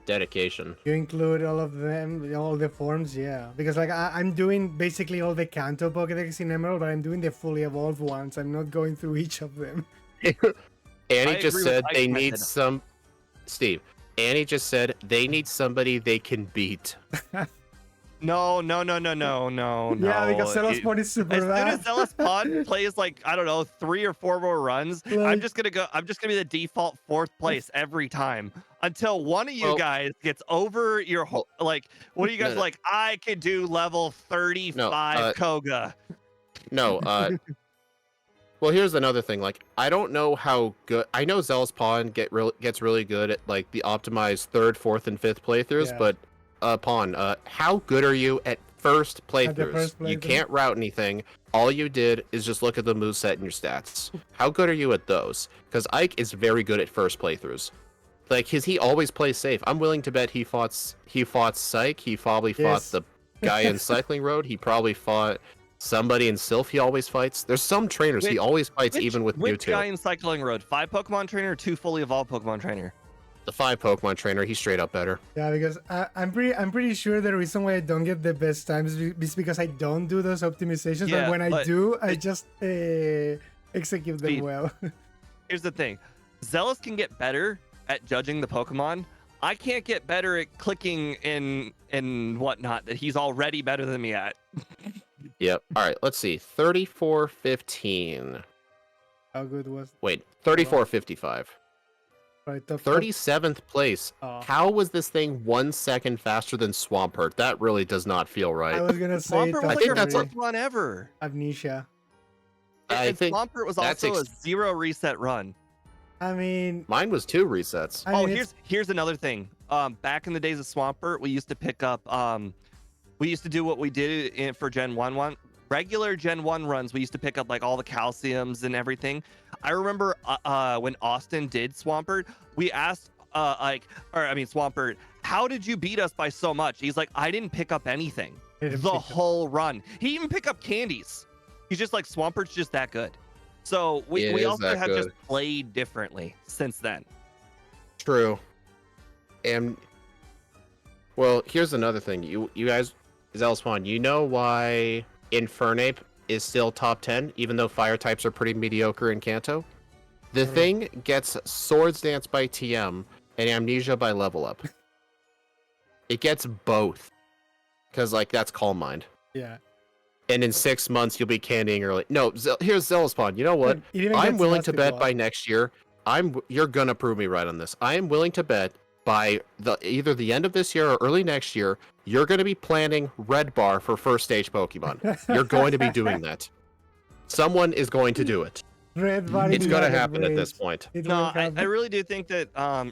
dedication. You include all of them, all the forms, yeah. Because like I'm doing basically all the Kanto Pokédex in Emerald, but I'm doing the fully evolved ones. I'm not going through each of them. Annie just said they need some. Steve, Annie just said they need somebody they can beat. No. Yeah, because Zealous Pod is super As soon bad. as Zealous Pod plays like, I don't know, 3 or 4 more runs, I'm Like- just gonna be the default 4th place every time until one of you Well- guys gets over your like, what are you guys no. like? I could do level 35 Koga. No, well, here's another thing. Like, I don't know how good. I know Zealous Pawn gets really good at like the optimized 3rd, 4th, and 5th playthroughs. Yeah. But Pawn, how good are you at first playthroughs? At the first You playthrough? can't route anything. All you did is just look at the moveset and your stats. How good are you at those? Because Ike is very good at first playthroughs. Like, he always plays safe. I'm willing to bet he fought Psych. He probably fought Yes. the guy in Cycling Road. He probably fought somebody in Sylph. He always fights. There's some trainers he always fights, even with which guy Mewtwo. in Cycling Road? 5 Pokemon trainer or 2 fully evolved Pokemon trainer? The 5 Pokemon trainer, he's straight up better. Yeah, because I'm pretty sure the reason why I don't get the best times is because I don't do those optimizations. Yeah, but when I but do, I just execute them Steve, well. Here's the thing. Zealous can get better at judging the Pokemon. I can't get better at clicking and whatnot that he's already better than me at. Yep. All right, let's see. 34-15. How good was Wait, 34-55. right? Top 37th place. Oh. How was this thing 1 second faster than Swampert? That really does not feel I right. was gonna say Swampert was top like think our that's first run ever. Amnesia. I And think Swampert was that's also a 0 reset run. I mean, mine was 2 resets. I mean, Here's another thing. Back in the days of Swampert, we used to pick up we used to do what we did for Gen 1 regular Gen 1 runs. We used to pick up like all the calciums and everything. I remember when Austin did Swampert, we asked Swampert, how did you beat us by so much? He's like, I didn't pick up anything the whole run. He even picked up candies. He's just like, Swampert's just that good. So It we is also that have good. just played differently since then. True. And well, here's another thing. You guys, Zealous Pawn, you know why Infernape is still top 10, even though fire types are pretty mediocre in Kanto? The thing gets Swords Dance by TM and Amnesia by Level Up. It gets both. Because, like, that's Calm Mind. yeah. And in 6 months, you'll be candying early. No, here's Zealous Pawn. You know what? It even I'm gets willing to bet basketball. by next year. You're gonna prove me right on this. I am willing to bet by either the end of this year or early next year, you're gonna be planning Red Bar for first stage Pokemon. You're going to be doing that. Someone is going to do it. Red Bar It's is gonna not a happen at this bridge. point. It No, will I happen. really do think that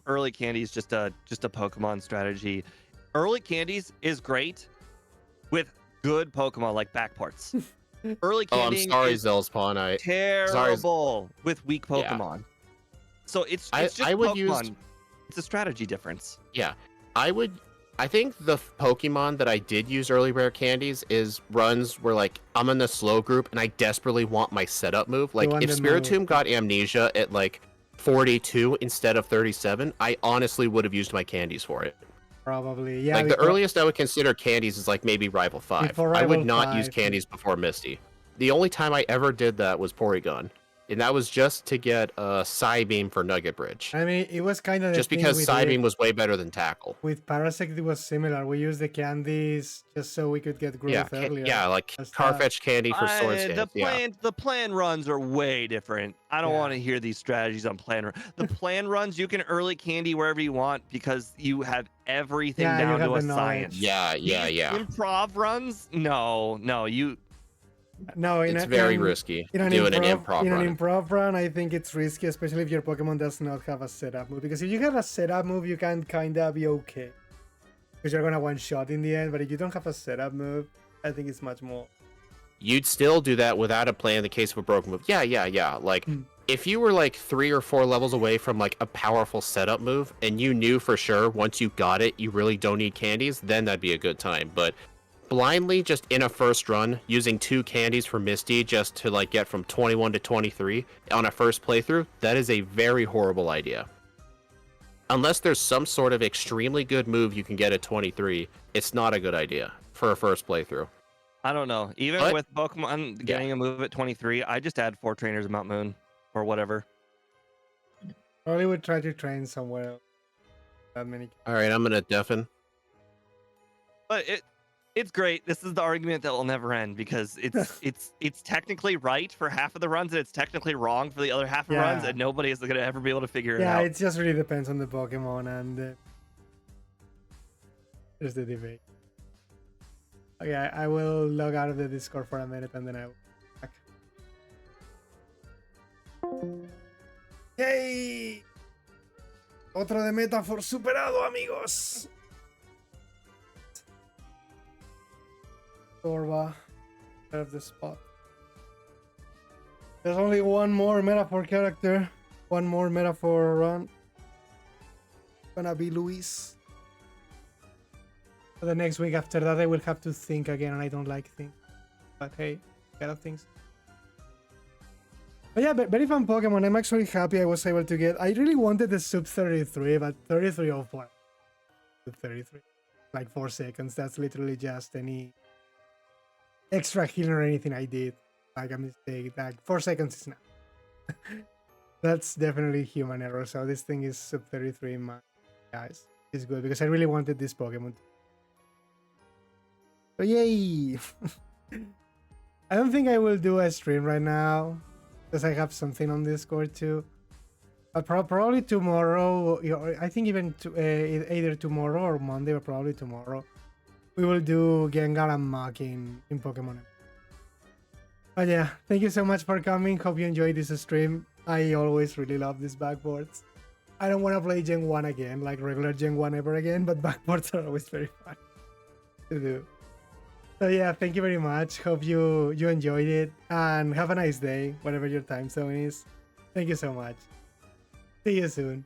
early candy is just a Pokemon strategy. Early candies is great with good Pokemon like Backports. Early Oh, I'm candy sorry, is Zealous Pawn. terrible with weak Yeah. Pokemon. So it's I just would Pokemon. use- It's a strategy difference. Yeah, I think the Pokemon that I did use early rare candies is runs where like I'm in the slow group and I desperately want my setup move. Like want if the move. Spiritomb got Amnesia at like 42 instead of 37, I honestly would have used my candies for it. Probably. Yeah. Like the because- earliest I would consider candies is like maybe Rival 5. Before I would Rival not use 5. candies before Misty. The only time I ever did that was Porygon. And that was just to get a Psybeam for Nugget Bridge. I mean, it was kind of Just because Psybeam was way better than Tackle. with Parasect, it was similar. We used the candies just so we could get growth Yeah, earlier. like That's tough. Carfetch candy for Swords Dance. The plan runs are way different. I don't Yeah. want to hear these strategies on plan run. The plan runs you can early candy wherever you want because you have everything Yeah, you down have to a the knowledge. science. Yeah. These Improv runs? No, you. No, It's very risky doing an improv in run. an improv run, I think it's risky, especially if your Pokemon does not have a setup move. Because if you have a setup move, you can kind of be okay. Because you're gonna one shot in the end. But if you don't have a setup move, I think it's much more. You'd still do that without a plan in the case of a broken move. Yeah. Like, if you were like 3 or 4 levels away from like a powerful setup move and you knew for sure once you got it, you really don't need candies, then that'd be a good time. But blindly just in a first run using 2 candies for Misty just to like get from 21 to 23 on a first playthrough, that is a very horrible idea. Unless there's some sort of extremely good move you can get at 23, it's not a good idea for a first playthrough. I don't know. Even But- with Pokemon getting a move at 23, I just add 4 trainers at Mount Moon or whatever. Probably would try to train somewhere else. that many. All right, I'm gonna deafen. But it's great. This is the argument that will never end because it's technically right for half of the runs and it's technically wrong for the other half of runs, Yeah. and nobody is gonna ever be able to figure it Yeah, out. it just really depends on the Pokemon, and there's the debate. Okay, I will log out of the Discord for a minute and then I will be back. ¡Yay! Otro de Metaphor superado, amigos. Torva, out of the spot. There's only one more Metaphor character, one more Metaphor run. Gonna be Luis. For the next week after that, I will have to think again, and I don't like think. But hey, gotta think. But yeah, very fun Pokemon. I'm actually happy I was able to get. I really wanted the sub 33, but 3304. Sub 33, like 4 seconds. That's literally just any extra healing or anything I did. Like a mistake. Like 4 seconds is not. That's definitely human error. So this thing is sub 33 in my eyes. It's good because I really wanted this Pokemon. So yay! I don't think I will do a stream right now because I have something on Discord too. But probably tomorrow. I think even either tomorrow or Monday, or probably tomorrow, we will do Gengar and Mach in Pokemon. But yeah, thank you so much for coming. Hope you enjoyed this stream. I always really love these backboards. I don't want to play Gen 1 again, like regular Gen 1 ever again, but backboards are always very fun to do. So yeah, thank you very much. Hope you enjoyed it, and have a nice day, whatever your time zone is. Thank you so much. See you soon.